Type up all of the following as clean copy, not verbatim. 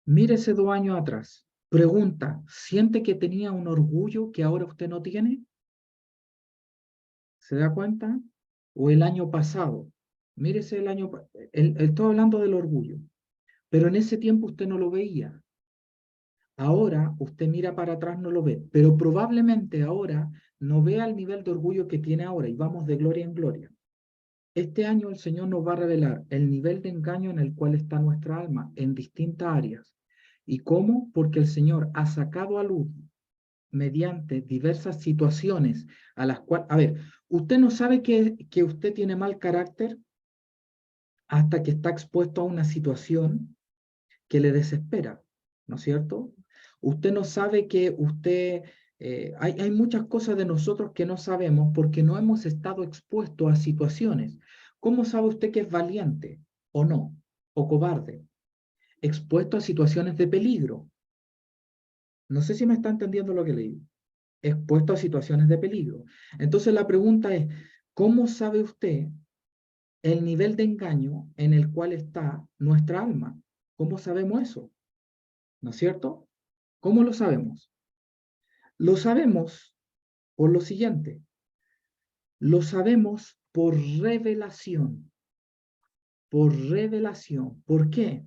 Mírese 2 años atrás. Pregunta, ¿siente que tenía un orgullo que ahora usted no tiene? ¿Se da cuenta? O el año pasado. Mírese el año, estoy hablando del orgullo, pero en ese tiempo usted no lo veía. Ahora usted mira para atrás, no lo ve, pero probablemente ahora no vea el nivel de orgullo que tiene ahora y vamos de gloria en gloria. Este año el Señor nos va a revelar el nivel de engaño en el cual está nuestra alma en distintas áreas. ¿Y cómo? Porque el Señor ha sacado a luz mediante diversas situaciones a las cuales, a ver, usted no sabe que usted tiene mal carácter hasta que está expuesto a una situación que le desespera, ¿no es cierto? Usted no sabe que usted, hay muchas cosas de nosotros que no sabemos porque no hemos estado expuestos a situaciones. ¿Cómo sabe usted que es valiente o no? O cobarde. Expuesto a situaciones de peligro. No sé si me está entendiendo lo que le digo. Expuesto a situaciones de peligro. Entonces la pregunta es, ¿cómo sabe usted el nivel de engaño en el cual está nuestra alma? ¿Cómo sabemos eso? ¿No es cierto? ¿Cómo lo sabemos? Lo sabemos por lo siguiente. Lo sabemos por revelación. Por revelación. ¿Por qué?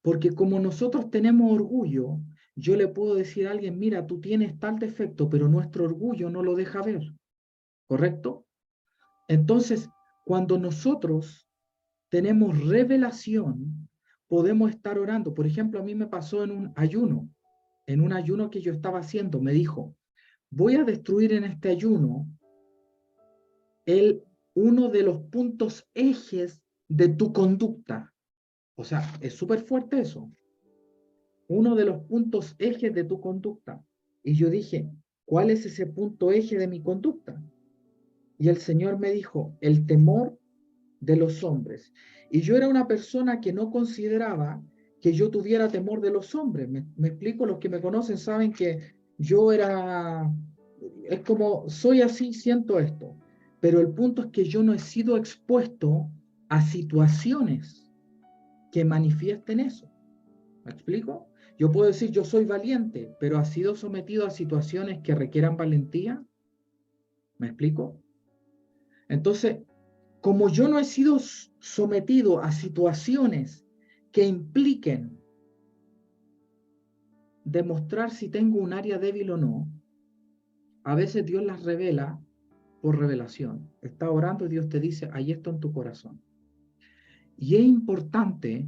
Porque como nosotros tenemos orgullo, yo le puedo decir a alguien, mira, tú tienes tal defecto, pero nuestro orgullo no lo deja ver. ¿Correcto? Entonces, cuando nosotros tenemos revelación, podemos estar orando. Por ejemplo, a mí me pasó en un ayuno que yo estaba haciendo, me dijo, voy a destruir en este ayuno el, uno de los puntos ejes de tu conducta. O sea, es súper fuerte eso. Uno de los puntos ejes de tu conducta. Y yo dije, ¿cuál es ese punto eje de mi conducta? Y el Señor me dijo, el temor de los hombres. Y yo era una persona que no consideraba que yo tuviera temor de los hombres. Me explico, los que me conocen saben que yo era, es como, soy así, siento esto. Pero el punto es que yo no he sido expuesto a situaciones que manifiesten eso. ¿Me explico? Yo puedo decir, yo soy valiente, pero ¿ha sido sometido a situaciones que requieran valentía? ¿Me explico? Entonces, como yo no he sido sometido a situaciones que impliquen demostrar si tengo un área débil o no, a veces Dios las revela por revelación. Está orando y Dios te dice, ahí está en tu corazón. Y es importante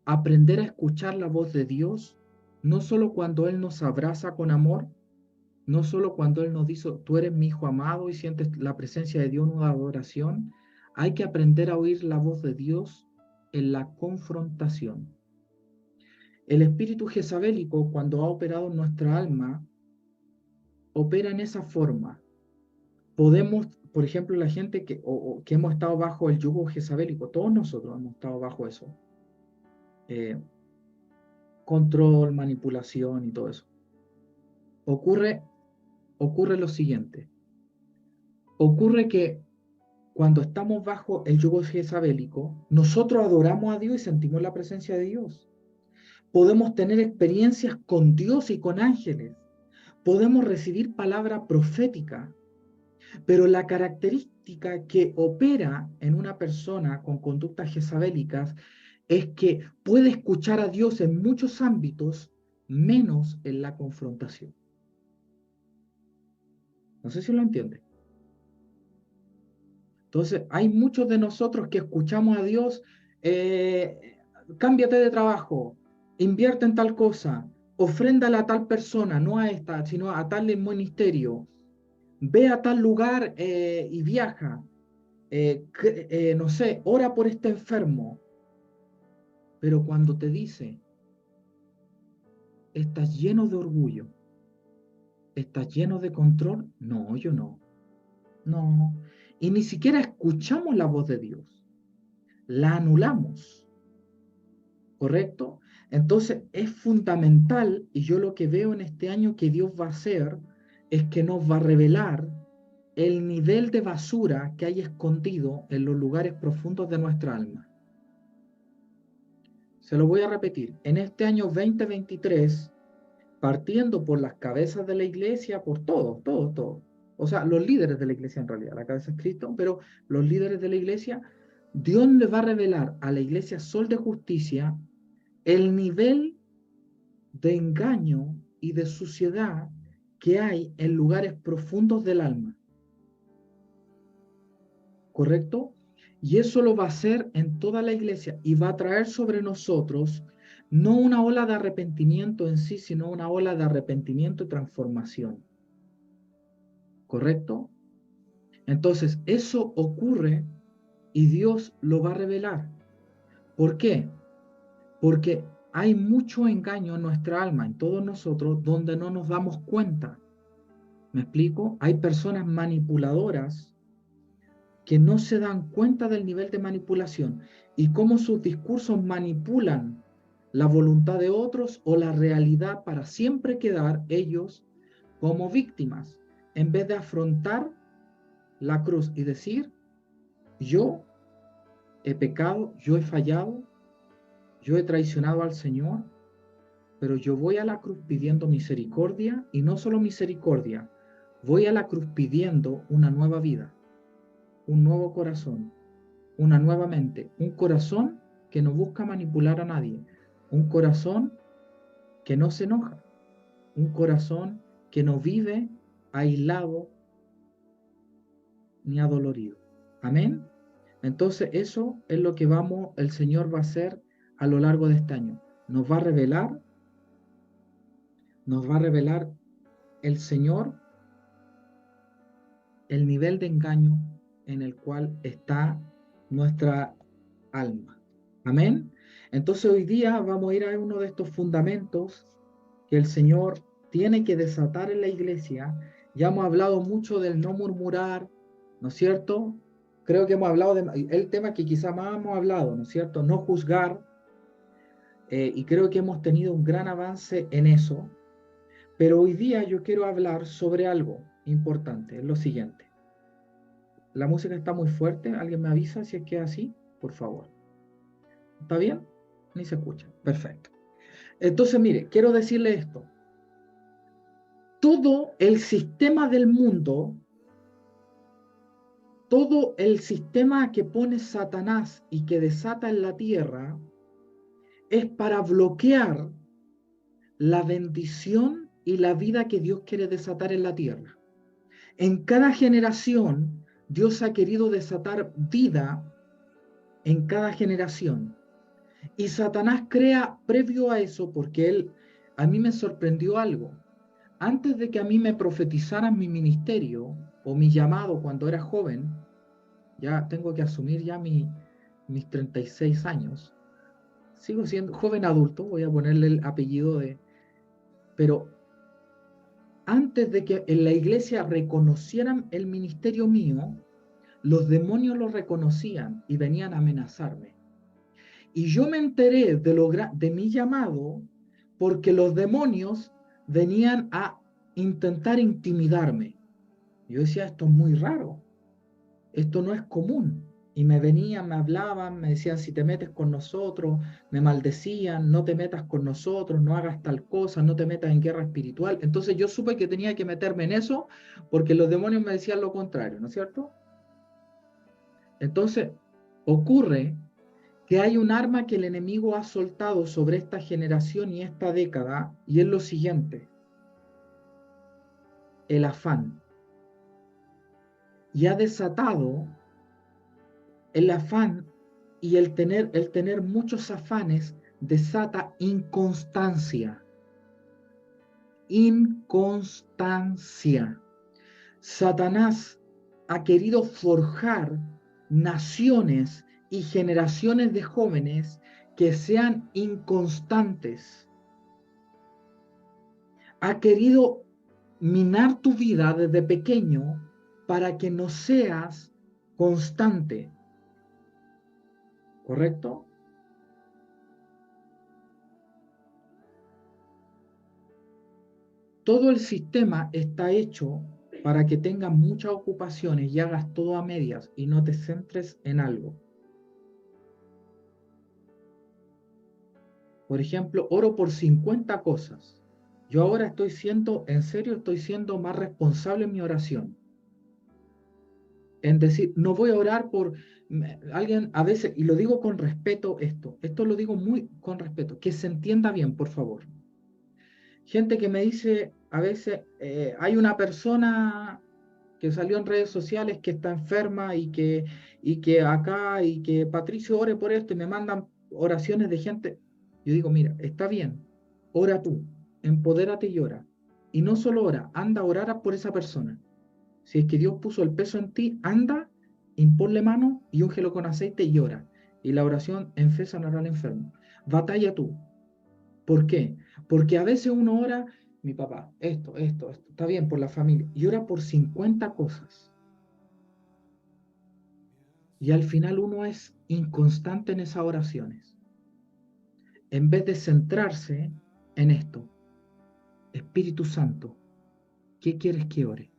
aprender a escuchar la voz de Dios, no solo cuando Él nos abraza con amor, no solo cuando Él nos dice, tú eres mi hijo amado y sientes la presencia de Dios en una adoración, hay que aprender a oír la voz de Dios en la confrontación. El espíritu jezabélico, cuando ha operado en nuestra alma, opera en esa forma. Podemos, por ejemplo, la gente que hemos estado bajo el yugo jezabélico, todos nosotros hemos estado bajo eso, eh, control, manipulación y todo eso. Ocurre, ocurre lo siguiente. Ocurre que cuando estamos bajo el yugo jezabélico, nosotros adoramos a Dios y sentimos la presencia de Dios. Podemos tener experiencias con Dios y con ángeles. Podemos recibir palabra profética. Pero la característica que opera en una persona con conductas jezabélicas es que puede escuchar a Dios en muchos ámbitos, menos en la confrontación. No sé si lo entiende. Entonces, hay muchos de nosotros que escuchamos a Dios, eh, cámbiate de trabajo, invierte en tal cosa, ofréndale a tal persona, no a esta, sino a tal ministerio, ve a tal lugar y viaja, no sé, ora por este enfermo, pero cuando te dice, estás lleno de orgullo, estás lleno de control, no, yo no, no, y ni siquiera escuchamos la voz de Dios, la anulamos. ¿Correcto? Entonces es fundamental, y yo lo que veo en este año que Dios va a hacer es que nos va a revelar el nivel de basura que hay escondido en los lugares profundos de nuestra alma. Se lo voy a repetir. En este año 2023, partiendo por las cabezas de la iglesia, por todos. O sea, los líderes de la iglesia en realidad, la cabeza es Cristo, pero los líderes de la iglesia, Dios le va a revelar a la iglesia Sol de Justicia el nivel de engaño y de suciedad que hay en lugares profundos del alma. ¿Correcto? Y eso lo va a hacer en toda la iglesia y va a traer sobre nosotros no una ola de arrepentimiento en sí, sino una ola de arrepentimiento y transformación. ¿Correcto? Entonces, eso ocurre y Dios lo va a revelar. ¿Por qué? Porque hay mucho engaño en nuestra alma, en todos nosotros, donde no nos damos cuenta. ¿Me explico? Hay personas manipuladoras que no se dan cuenta del nivel de manipulación y cómo sus discursos manipulan la voluntad de otros o la realidad para siempre quedar ellos como víctimas, en vez de afrontar la cruz y decir, yo he pecado, yo he fallado, yo he traicionado al Señor, pero yo voy a la cruz pidiendo misericordia y no solo misericordia, voy a la cruz pidiendo una nueva vida, un nuevo corazón, una nueva mente, un corazón que no busca manipular a nadie, un corazón que no se enoja, un corazón que no vive aislado ni adolorido. Amén. Entonces eso es lo que el Señor va a hacer a lo largo de este año. Nos va a revelar el Señor el nivel de engaño en el cual está nuestra alma. Amén. Entonces hoy día vamos a ir a uno de estos fundamentos que el Señor tiene que desatar en la iglesia. Ya hemos hablado mucho del no murmurar, ¿no es cierto? Creo que hemos hablado el tema que quizá más hemos hablado, ¿no es cierto? No juzgar, y creo que hemos tenido un gran avance en eso. Pero hoy día yo quiero hablar sobre algo importante, es lo siguiente. La música está muy fuerte, ¿alguien me avisa si es que es así? Por favor. ¿Está bien? Ni se escucha. Perfecto. Entonces, mire, quiero decirle esto. Todo el sistema del mundo, todo el sistema que pone Satanás y que desata en la tierra, es para bloquear la bendición y la vida que Dios quiere desatar en la tierra. En cada generación, Dios ha querido desatar vida en cada generación. Y Satanás crea previo a eso, porque a mí me sorprendió algo. Antes de que a mí me profetizaran mi ministerio o mi llamado cuando era joven, ya tengo que asumir ya mis 36 años, sigo siendo joven adulto, voy a ponerle el apellido pero antes de que en la iglesia reconocieran el ministerio mío, los demonios lo reconocían y venían a amenazarme. Y yo me enteré de mi llamado porque los demonios venían a intentar intimidarme. Yo decía, esto es muy raro, esto no es común. Y me venían, me hablaban, me decían, si te metes con nosotros, me maldecían, no te metas con nosotros, no hagas tal cosa, no te metas en guerra espiritual. Entonces yo supe que tenía que meterme en eso porque los demonios me decían lo contrario, ¿no es cierto? Entonces ocurre que hay un arma que el enemigo ha soltado sobre esta generación y esta década, y es lo siguiente, el afán. Y ha desatado el afán y el tener muchos afanes desata inconstancia. Inconstancia. Satanás ha querido forjar naciones y generaciones de jóvenes que sean inconstantes. Ha querido minar tu vida desde pequeño para que no seas constante. ¿Correcto? Todo el sistema está hecho para que tengas muchas ocupaciones y hagas todo a medias y no te centres en algo. Por ejemplo, oro por 50 cosas. Yo ahora estoy siendo, en serio, estoy siendo más responsable en mi oración. En decir, no voy a orar por alguien a veces, y lo digo con respeto esto lo digo muy con respeto, que se entienda bien, por favor. Gente que me dice, a veces, hay una persona que salió en redes sociales que está enferma y que acá, y que Patricio ore por esto, y me mandan oraciones de gente. Yo digo, mira, está bien, ora tú, empodérate y ora. Y no solo ora, anda a orar por esa persona. Si es que Dios puso el peso en ti, anda, imponle mano y úngelo con aceite y ora. Y la oración en fe sanará al enfermo. Batalla tú. ¿Por qué? Porque a veces uno ora, mi papá, esto, está bien por la familia, y ora por 50 cosas. Y al final uno es inconstante en esas oraciones. En vez de centrarse en esto, Espíritu Santo, ¿qué quieres que ore?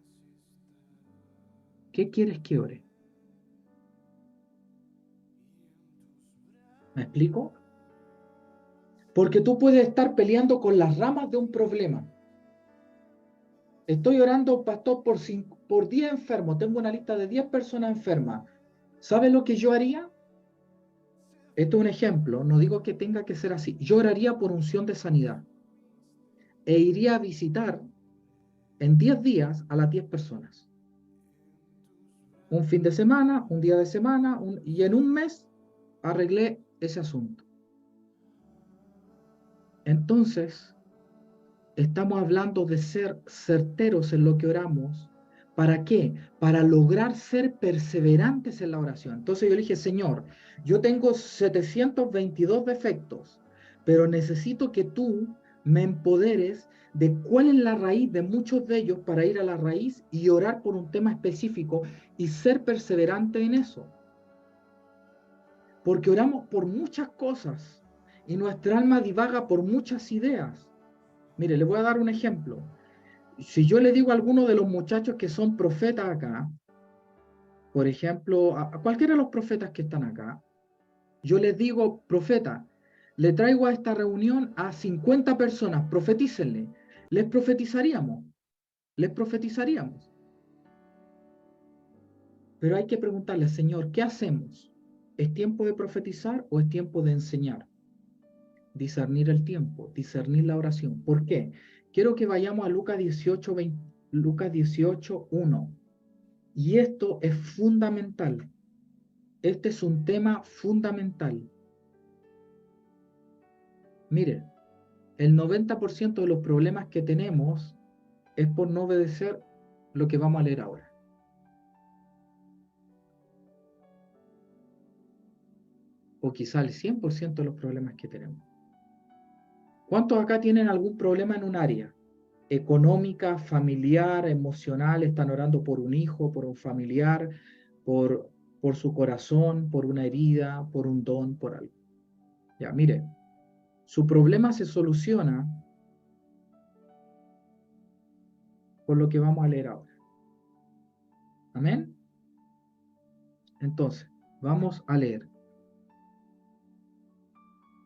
¿Qué quieres que ore? ¿Me explico? Porque tú puedes estar peleando con las ramas de un problema. Estoy orando, pastor, por 10 enfermos. Tengo una lista de 10 personas enfermas. ¿Sabe lo que yo haría? Esto es un ejemplo, no digo que tenga que ser así. Yo oraría por unción de sanidad e iría a visitar en 10 días a las 10 personas. Un fin de semana, un día de semana, y en un mes arreglé ese asunto. Entonces, estamos hablando de ser certeros en lo que oramos. ¿Para qué? Para lograr ser perseverantes en la oración. Entonces yo le dije, Señor, yo tengo 722 defectos, pero necesito que tú me empoderes de cuál es la raíz de muchos de ellos para ir a la raíz y orar por un tema específico y ser perseverante en eso. Porque oramos por muchas cosas y nuestra alma divaga por muchas ideas. Mire, le voy a dar un ejemplo. Si yo le digo a alguno de los muchachos que son profetas acá, por ejemplo, a cualquiera de los profetas que están acá, yo les digo, profeta, le traigo a esta reunión a 50 personas, profetícenle. Les profetizaríamos, les profetizaríamos. Pero hay que preguntarle, Señor, ¿qué hacemos? ¿Es tiempo de profetizar o es tiempo de enseñar? Discernir el tiempo, discernir la oración. ¿Por qué? Quiero que vayamos a Lucas 18, Lucas 18, 1. Y esto es fundamental. Este es un tema fundamental. Mire, el 90% de los problemas que tenemos es por no obedecer lo que vamos a leer ahora. O quizá el 100% de los problemas que tenemos. ¿Cuántos acá tienen algún problema en un área? Económica, familiar, emocional, están orando por un hijo, por un familiar, por su corazón, por una herida, por un don, por algo. Ya, mire, su problema se soluciona por lo que vamos a leer ahora. Amén. Entonces, vamos a leer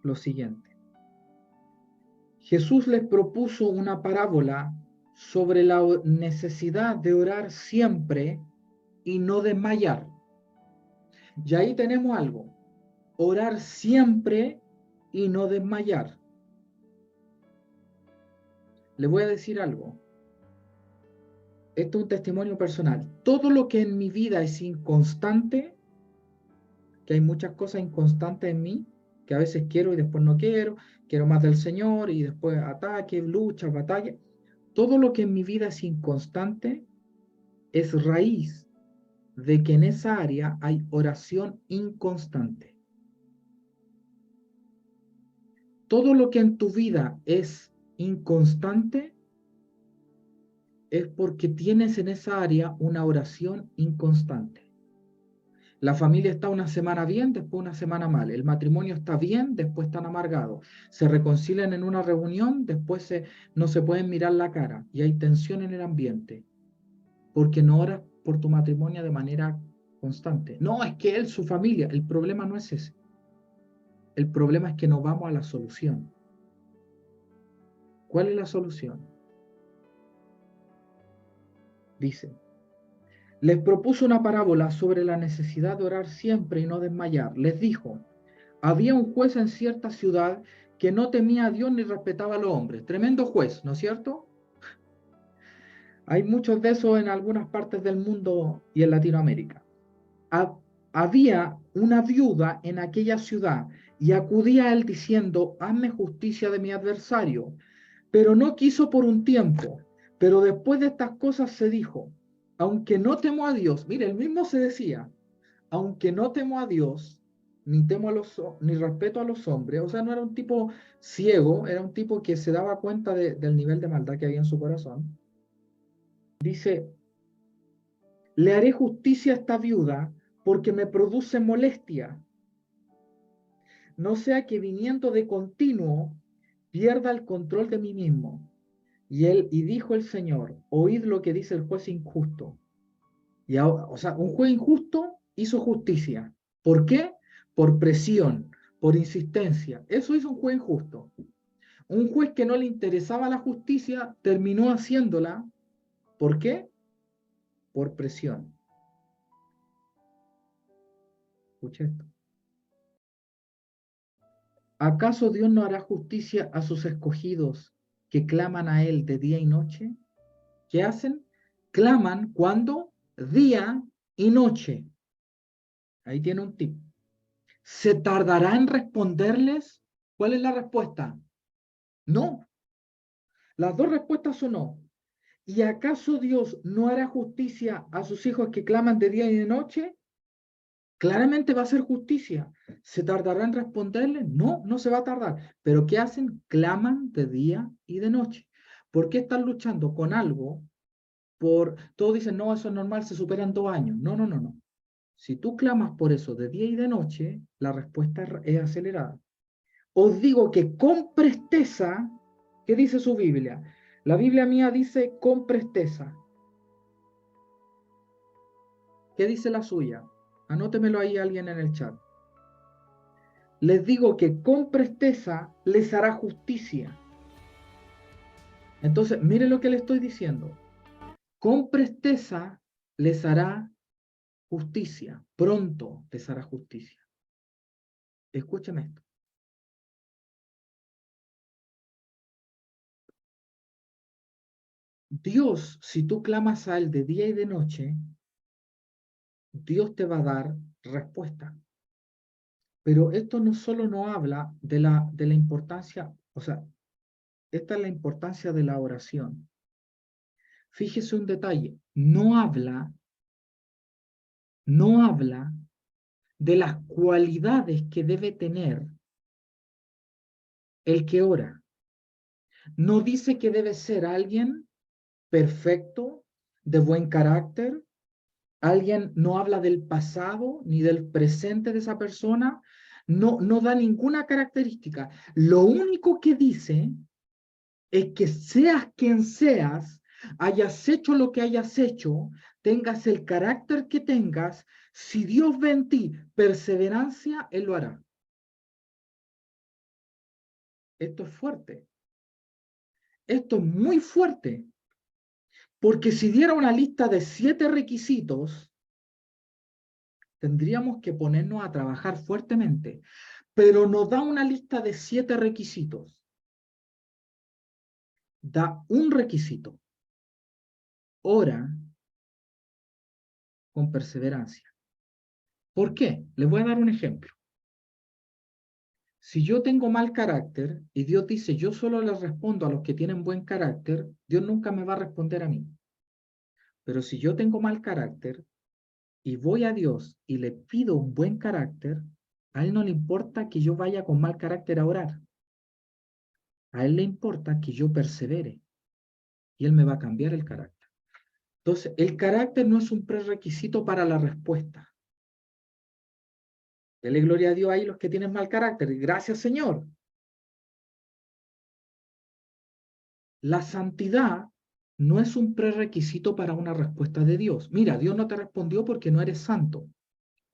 lo siguiente. Jesús les propuso una parábola sobre la necesidad de orar siempre y no desmayar. Y ahí tenemos algo. Orar siempre y no desmayar. Le voy a decir algo. Esto es un testimonio personal. Todo lo que en mi vida es inconstante, que hay muchas cosas inconstantes en mí, que a veces quiero y después no quiero más del Señor y después ataque, lucha, batalla. Todo lo que en mi vida es inconstante es raíz de que en esa área hay oración inconstante. Todo lo que en tu vida es inconstante es porque tienes en esa área una oración inconstante. La familia está una semana bien, después una semana mal. El matrimonio está bien, después están amargados. Se reconcilian en una reunión, después no se pueden mirar la cara y hay tensión en el ambiente porque no oras por tu matrimonio de manera constante. No, es que él, su familia, el problema no es ese. El problema es que no vamos a la solución. ¿Cuál es la solución? Dice, les propuso una parábola sobre la necesidad de orar siempre y no desmayar. Les dijo, había un juez en cierta ciudad que no temía a Dios ni respetaba a los hombres. Tremendo juez, ¿no es cierto? Hay muchos de esos en algunas partes del mundo y en Latinoamérica. Había una viuda en aquella ciudad y acudía a él diciendo, hazme justicia de mi adversario. Pero no quiso por un tiempo. Pero después de estas cosas se dijo, aunque no temo a Dios, mire, él mismo se decía, aunque no temo a Dios, ni respeto a los hombres, o sea, no era un tipo ciego, era un tipo que se daba cuenta del nivel de maldad que había en su corazón. Dice, le haré justicia a esta viuda porque me produce molestia, no sea que viniendo de continuo pierda el control de mí mismo. Y dijo el Señor, oíd lo que dice el juez injusto. Y ahora, o sea, un juez injusto hizo justicia. ¿Por qué? Por presión, por insistencia. Eso hizo un juez injusto. Un juez que no le interesaba la justicia terminó haciéndola. ¿Por qué? Por presión. Escucha esto. ¿Acaso Dios no hará justicia a sus escogidos que claman a Él de día y noche? ¿Qué hacen? Claman cuando día y noche. Ahí tiene un tip. ¿Se tardará en responderles? ¿Cuál es la respuesta? No. Las dos respuestas son no. ¿Y acaso Dios no hará justicia a sus hijos que claman de día y de noche? Claramente va a hacer justicia. ¿Se tardará en responderles? No, no se va a tardar. ¿Pero qué hacen? Claman de día y de noche. ¿Por qué están luchando con algo? Todos dicen, no, eso es normal, se superan 2 años. No, no, no, no. Si tú clamas por eso de día y de noche, la respuesta es acelerada. Os digo que con presteza, ¿qué dice su Biblia? La Biblia mía dice con presteza. ¿Qué dice la suya? Anótemelo ahí alguien en el chat. Les digo que con presteza les hará justicia. Entonces, mire lo que le estoy diciendo. Con presteza les hará justicia. Pronto les hará justicia. Escúcheme esto. Dios, si tú clamas a Él de día y de noche, Dios te va a dar respuesta. Pero esto no solo no habla de la importancia, o sea, esta es la importancia de la oración. Fíjese un detalle, no habla de las cualidades que debe tener el que ora. No dice que debe ser alguien perfecto, de buen carácter, alguien no habla del pasado ni del presente de esa persona, no da ninguna característica. Lo único que dice es que seas quien seas, hayas hecho lo que hayas hecho, tengas el carácter que tengas, si Dios ve en ti perseverancia, Él lo hará. Esto es fuerte. Esto es muy fuerte. Porque si diera una lista de 7 requisitos, tendríamos que ponernos a trabajar fuertemente. Pero nos da una lista de 7 requisitos. Da un requisito. Ora con perseverancia. ¿Por qué? Les voy a dar un ejemplo. Si yo tengo mal carácter y Dios dice, yo solo les respondo a los que tienen buen carácter, Dios nunca me va a responder a mí. Pero si yo tengo mal carácter y voy a Dios y le pido un buen carácter, a Él no le importa que yo vaya con mal carácter a orar. A Él le importa que yo persevere y Él me va a cambiar el carácter. Entonces, el carácter no es un prerequisito para la respuesta. Dele gloria a Dios ahí los que tienen mal carácter. Gracias, Señor. La santidad no es un prerequisito para una respuesta de Dios. Mira, Dios no te respondió porque no eres santo.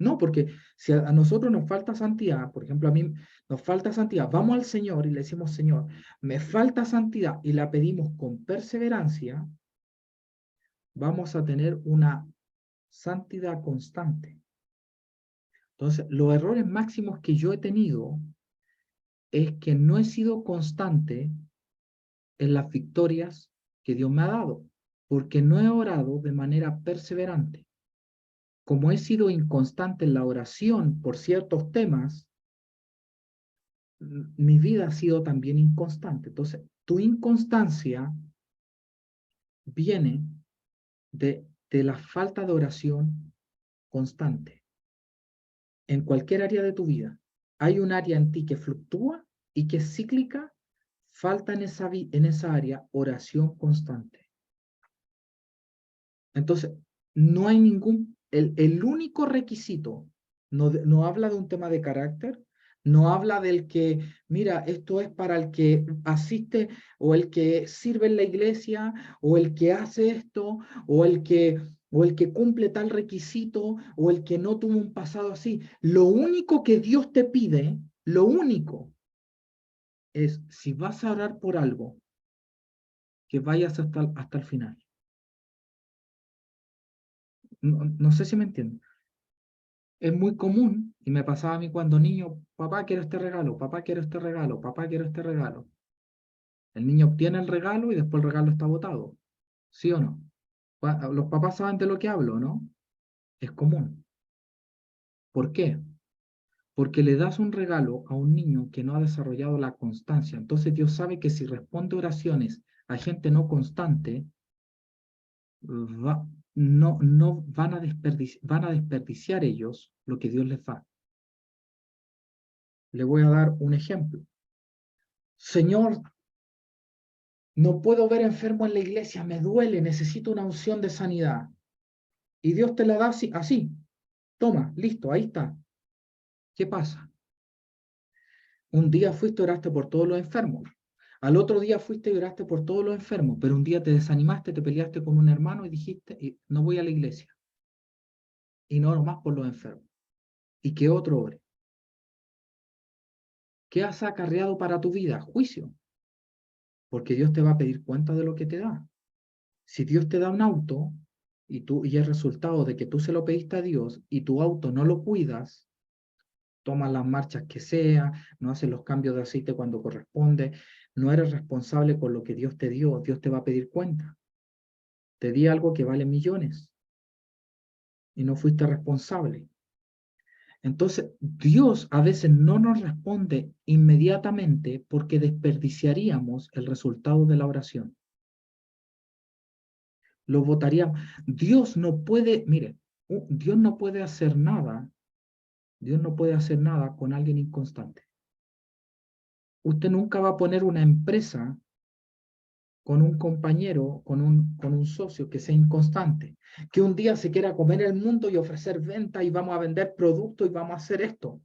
No, porque si a nosotros nos falta santidad, por ejemplo, a mí nos falta santidad, vamos al Señor y le decimos, Señor, me falta santidad y la pedimos con perseverancia, vamos a tener una santidad constante. Entonces, los errores máximos que yo he tenido es que no he sido constante en las victorias que Dios me ha dado, porque no he orado de manera perseverante. Como he sido inconstante en la oración por ciertos temas, mi vida ha sido también inconstante. Entonces, tu inconstancia viene de la falta de oración constante en cualquier área de tu vida. Hay un área en ti que fluctúa y que es cíclica, falta en esa área oración constante. Entonces, no hay el único requisito, no habla de un tema de carácter, no habla del que, mira, esto es para el que asiste o el que sirve en la iglesia o el que hace esto o el que cumple tal requisito o el que no tuvo un pasado así. Lo único que Dios te pide, lo único es si vas a orar por algo, que vayas hasta el final. No sé si me entiendes. Es muy común, y me pasaba a mí cuando niño, papá quiero este regalo, papá quiero este regalo, papá quiero este regalo. El niño obtiene el regalo y después el regalo está botado. ¿Sí o no? Los papás saben de lo que hablo, ¿no? Es común. ¿Por qué? Porque le das un regalo a un niño que no ha desarrollado la constancia. Entonces Dios sabe que si responde oraciones a gente no constante, va- no van a desperdiciar ellos lo que Dios les da. Le voy a dar un ejemplo. Señor, no puedo ver enfermo en la iglesia, me duele, necesito una unción de sanidad. Y Dios te la da así, así. Toma, listo, ahí está. ¿Qué pasa? Un día fuiste y oraste por todos los enfermos. Al otro día fuiste y oraste por todos los enfermos, pero un día te desanimaste, te peleaste con un hermano y dijiste, no voy a la iglesia. Y no oro más por los enfermos. Y que otro ore. ¿Qué has acarreado para tu vida? Juicio. Porque Dios te va a pedir cuenta de lo que te da. Si Dios te da un auto y es resultado de que tú se lo pediste a Dios y tu auto no lo cuidas, tomas las marchas que sea, no haces los cambios de aceite cuando corresponde, no eres responsable con lo que Dios te dio, Dios te va a pedir cuenta. Te di algo que vale millones y no fuiste responsable. Entonces, Dios a veces no nos responde inmediatamente porque desperdiciaríamos el resultado de la oración. Lo votaríamos. Dios no puede, mire, Dios no puede hacer nada, Dios no puede hacer nada con alguien inconstante. Usted nunca va a poner una empresa con un compañero, con un socio que sea inconstante, que un día se quiera comer el mundo y ofrecer venta y vamos a vender productos y vamos a hacer esto.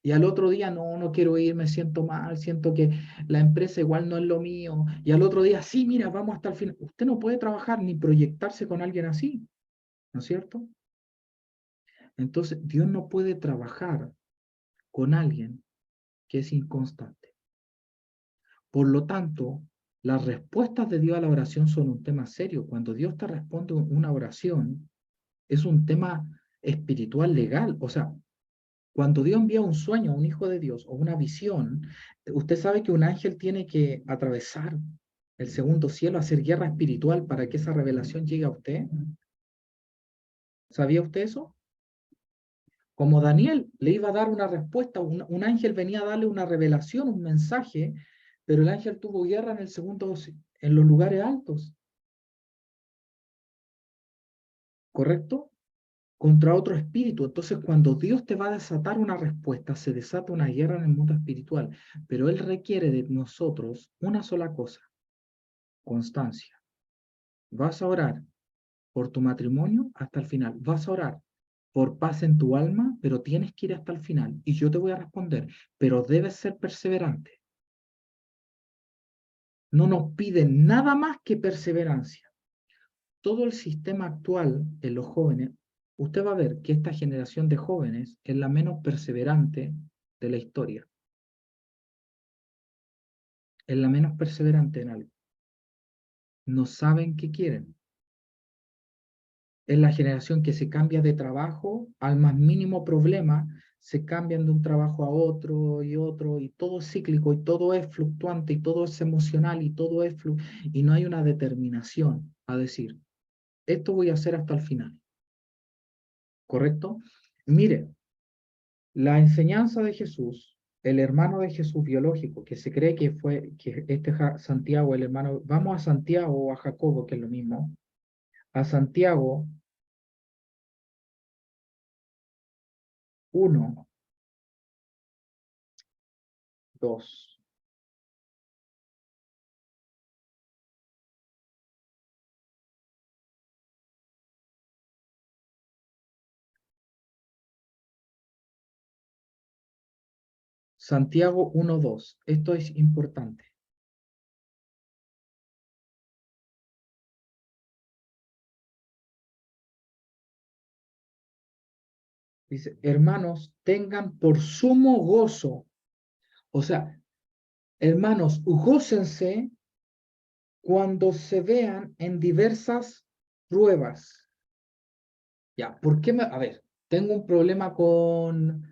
Y al otro día, no quiero ir, me siento mal, siento que la empresa igual no es lo mío. Y al otro día, sí, mira, vamos hasta el final. Usted no puede trabajar ni proyectarse con alguien así, ¿no es cierto? Entonces, Dios no puede trabajar con alguien que es inconstante. Por lo tanto, las respuestas de Dios a la oración son un tema serio. Cuando Dios te responde una oración, es un tema espiritual legal. O sea, cuando Dios envía un sueño a un hijo de Dios o una visión, usted sabe que un ángel tiene que atravesar el segundo cielo, hacer guerra espiritual para que esa revelación llegue a usted. ¿Sabía usted eso? Como Daniel le iba a dar una respuesta, un ángel venía a darle una revelación, un mensaje, pero el ángel tuvo guerra en el segundo, en los lugares altos, ¿correcto? Contra otro espíritu. Entonces, cuando Dios te va a desatar una respuesta, se desata una guerra en el mundo espiritual, pero Él requiere de nosotros una sola cosa, constancia. Vas a orar por tu matrimonio hasta el final. Vas a orar por paz en tu alma, pero tienes que ir hasta el final. Y yo te voy a responder, pero debes ser perseverante. No nos piden nada más que perseverancia. Todo el sistema actual en los jóvenes, usted va a ver que esta generación de jóvenes es la menos perseverante de la historia. Es la menos perseverante en algo. No saben qué quieren. Es la generación que se cambia de trabajo al más mínimo problema, se cambian de un trabajo a otro, y todo es cíclico, y todo es fluctuante, y todo es emocional, y todo es y no hay una determinación a decir, esto voy a hacer hasta el final. ¿Correcto? Mire, la enseñanza de Jesús, el hermano de Jesús biológico, que se cree que fue, que Santiago, el hermano, vamos a Santiago o a Jacobo, que es lo mismo, a Santiago 1, 2. Santiago 1:2. Esto es importante. Dice, hermanos, tengan por sumo gozo. O sea, hermanos, gócense cuando se vean en diversas pruebas. Ya, ¿por qué a ver, tengo un problema con,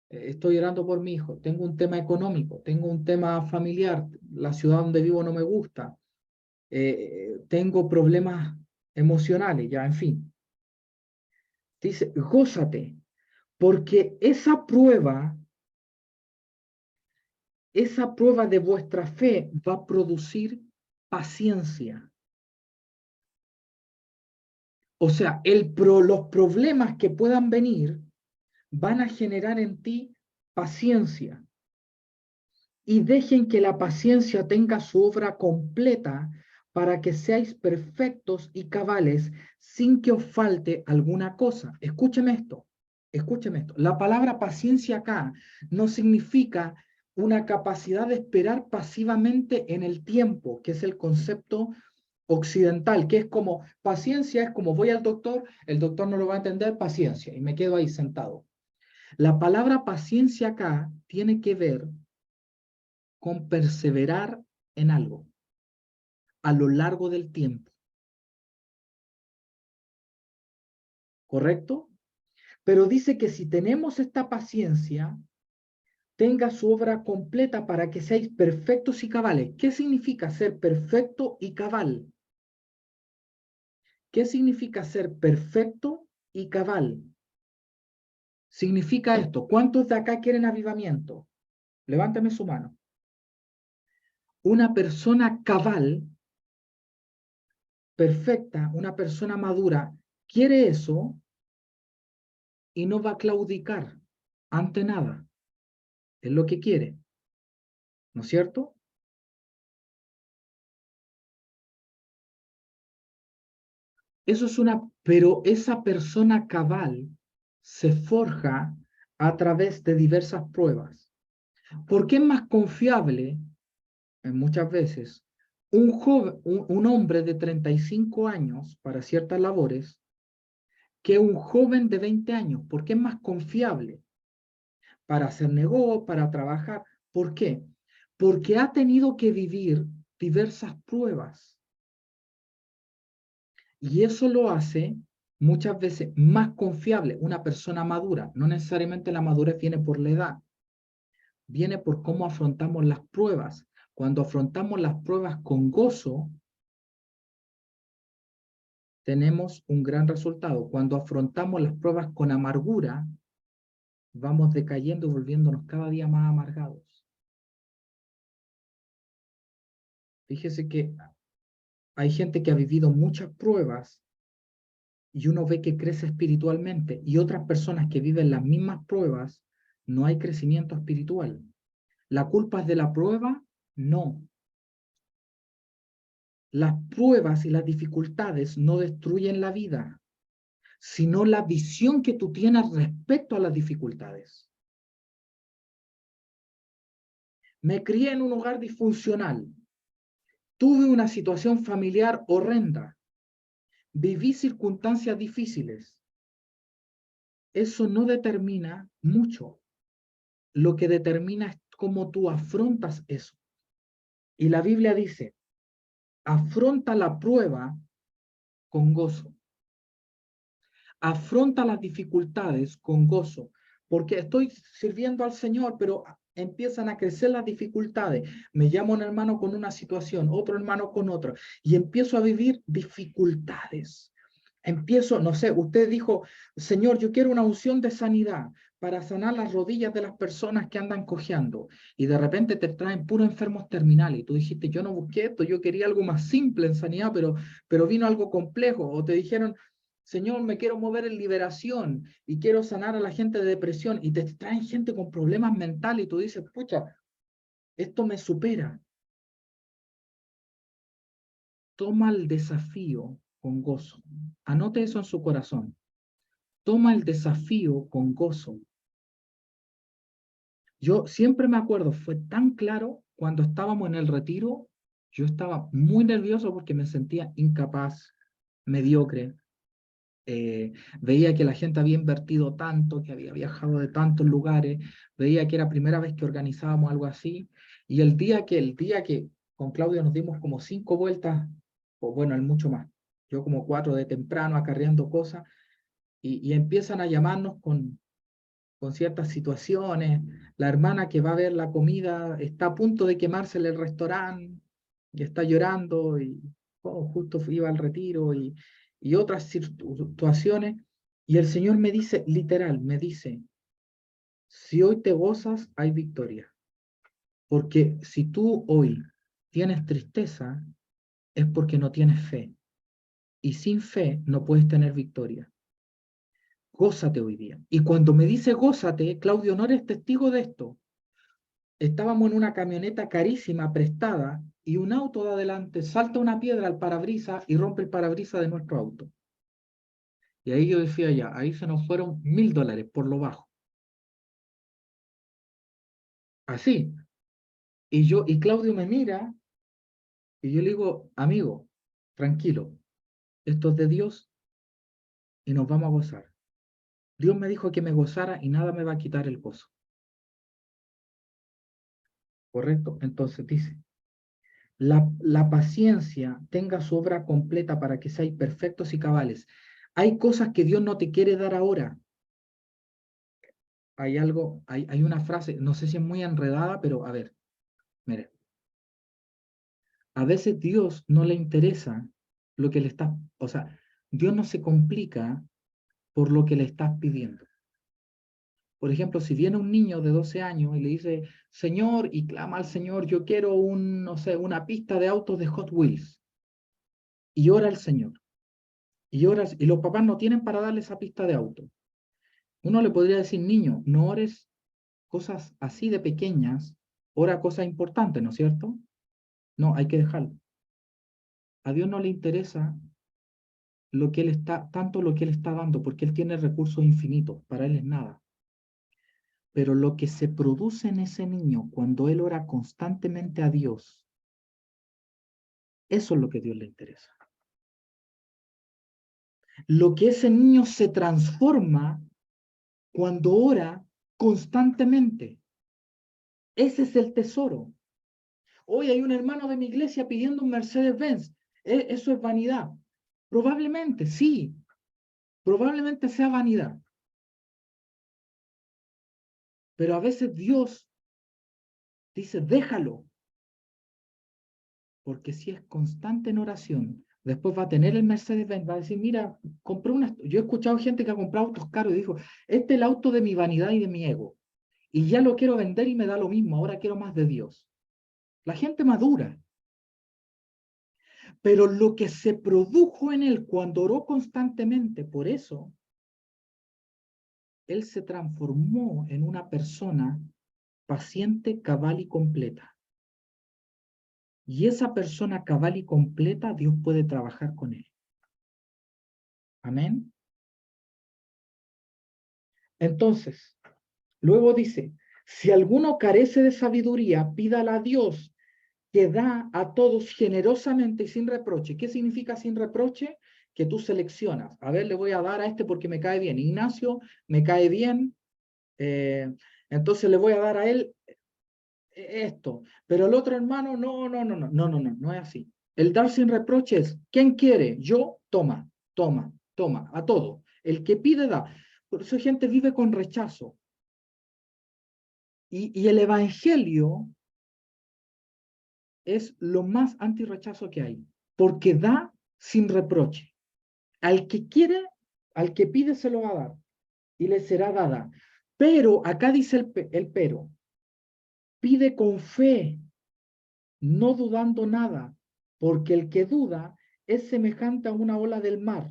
estoy orando por mi hijo, tengo un tema económico, tengo un tema familiar, la ciudad donde vivo no me gusta, tengo problemas emocionales, ya, en fin. Dice, gózate, porque esa prueba de vuestra fe va a producir paciencia. O sea, los problemas que puedan venir van a generar en ti paciencia. Y dejen que la paciencia tenga su obra completa para que seáis perfectos y cabales sin que os falte alguna cosa. Escúcheme esto, escúcheme esto. La palabra paciencia acá no significa una capacidad de esperar pasivamente en el tiempo, que es el concepto occidental, que es como paciencia, es como voy al doctor, el doctor no lo va a entender, paciencia, y me quedo ahí sentado. La palabra paciencia acá tiene que ver con perseverar en algo a lo largo del tiempo, ¿correcto? Pero dice que si tenemos esta paciencia, tenga su obra completa para que seáis perfectos y cabales. ¿Qué significa ser perfecto y cabal? ¿Qué significa ser perfecto y cabal? Significa esto. ¿Cuántos de acá quieren avivamiento? Levántame su mano. Una persona cabal, perfecta, una persona madura, quiere eso y no va a claudicar ante nada. Es lo que quiere, ¿no es cierto? Eso es pero esa persona cabal se forja a través de diversas pruebas. ¿Por qué es más confiable, muchas veces, un hombre de 35 años para ciertas labores que un joven de 20 años? ¿Por qué es más confiable para hacer negocio, para trabajar? ¿Por qué? Porque ha tenido que vivir diversas pruebas. Y eso lo hace muchas veces más confiable una persona madura. No necesariamente la madurez viene por la edad, viene por cómo afrontamos las pruebas. Cuando afrontamos las pruebas con gozo, tenemos un gran resultado. Cuando afrontamos las pruebas con amargura, vamos decayendo y volviéndonos cada día más amargados. Fíjese que hay gente que ha vivido muchas pruebas y uno ve que crece espiritualmente, y otras personas que viven las mismas pruebas, no hay crecimiento espiritual. ¿La culpa es de la prueba? No. Las pruebas y las dificultades no destruyen la vida, sino la visión que tú tienes respecto a las dificultades. Me crié en un hogar disfuncional. Tuve una situación familiar horrenda. Viví circunstancias difíciles. eso no determina mucho. Lo que determina es cómo tú afrontas eso. Y la Biblia dice, afronta la prueba con gozo. Afronta las dificultades con gozo, porque estoy sirviendo al Señor, pero empiezan a crecer las dificultades. Me llama un hermano con una situación, otro hermano con otra, y empiezo a vivir dificultades. Empiezo, no sé, usted dijo, Señor, yo quiero una unción de sanidad para sanar las rodillas de las personas que andan cojeando, y de repente te traen puros enfermos terminales, y tú dijiste, yo no busqué esto, yo quería algo más simple en sanidad, pero vino algo complejo, o te dijeron, Señor, me quiero mover en liberación y quiero sanar a la gente de depresión y te traen gente con problemas mentales y tú dices, pucha, esto me supera. Toma el desafío con gozo. Anote eso en su corazón. Toma el desafío con gozo. Yo siempre me acuerdo, fue tan claro cuando estábamos en el retiro, yo estaba muy nervioso porque me sentía incapaz, mediocre. Veía que la gente había invertido tanto, que había viajado de tantos lugares, veía que era primera vez que organizábamos algo así, y el día que con Claudio nos dimos como 5 vueltas, o bueno, el mucho más, yo como 4 de temprano acarreando cosas, y empiezan a llamarnos con ciertas situaciones, la hermana que va a ver la comida está a punto de quemársele el restaurante, y está llorando, y oh, justo iba al retiro, y otras situaciones, y el Señor me dice, literal, me dice, si hoy te gozas, hay victoria, porque si tú hoy tienes tristeza, es porque no tienes fe, y sin fe no puedes tener victoria. Gózate hoy día. Y cuando me dice gózate, Claudio, no eres testigo de esto. Estábamos en una camioneta carísima, prestada, y un auto de adelante salta una piedra al parabrisas y rompe el parabrisas de nuestro auto. Y ahí yo decía ya, ahí se nos fueron $1000 por lo bajo. Así. Y Claudio me mira y yo le digo, amigo, tranquilo, esto es de Dios y nos vamos a gozar. Dios me dijo que me gozara y nada me va a quitar el gozo. ¿Correcto? Entonces dice, la paciencia tenga su obra completa para que seáis perfectos y cabales. Hay cosas que Dios no te quiere dar ahora. Hay una frase, no sé si es muy enredada, pero a ver, mire, a veces Dios no le interesa lo que le estás, o sea, Dios no se complica por lo que le estás pidiendo. Por ejemplo, si viene un niño de 12 años y le dice, Señor, y clama al Señor, yo quiero no sé, una pista de autos de Hot Wheels, y ora al Señor, y los papás no tienen para darle esa pista de auto. Uno le podría decir, niño, no ores cosas así de pequeñas, ora cosas importantes, ¿no es cierto? No, hay que dejarlo. A Dios no le interesa tanto lo que Él está dando, porque Él tiene recursos infinitos, para Él es nada. Pero lo que se produce en ese niño cuando él ora constantemente a Dios, eso es lo que a Dios le interesa. Lo que ese niño se transforma cuando ora constantemente. Ese es el tesoro. Hoy hay un hermano de mi iglesia pidiendo un Mercedes-Benz. Eso es vanidad. Probablemente, sí. Probablemente sea vanidad. Pero a veces Dios dice, déjalo. Porque si es constante en oración, después va a tener el Mercedes-Benz, va a decir, mira, compré una. Yo he escuchado gente que ha comprado autos caros y dijo, este es el auto de mi vanidad y de mi ego. Y ya lo quiero vender y me da lo mismo, ahora quiero más de Dios. La gente madura. Pero lo que se produjo en él cuando oró constantemente, por eso, él se transformó en una persona paciente, cabal y completa. Y esa persona cabal y completa, Dios puede trabajar con él. Amén. Entonces, luego dice, si alguno carece de sabiduría, pídala a Dios, que da a todos generosamente y sin reproche. ¿Qué significa sin reproche? que tú seleccionas. A ver, le voy a dar a este porque me cae bien. Ignacio me cae bien, entonces le voy a dar a él esto. Pero el otro hermano, no es así. El dar sin reproches, ¿quién quiere? Yo, toma, toma, toma, a todo. El que pide, da. Por eso gente vive con rechazo. Y el evangelio es lo más anti-rechazo que hay, porque da sin reproche. Al que quiere, al que pide se lo va a dar y le será dada. Pero acá dice el pero, pide con fe, no dudando nada, porque el que duda es semejante a una ola del mar,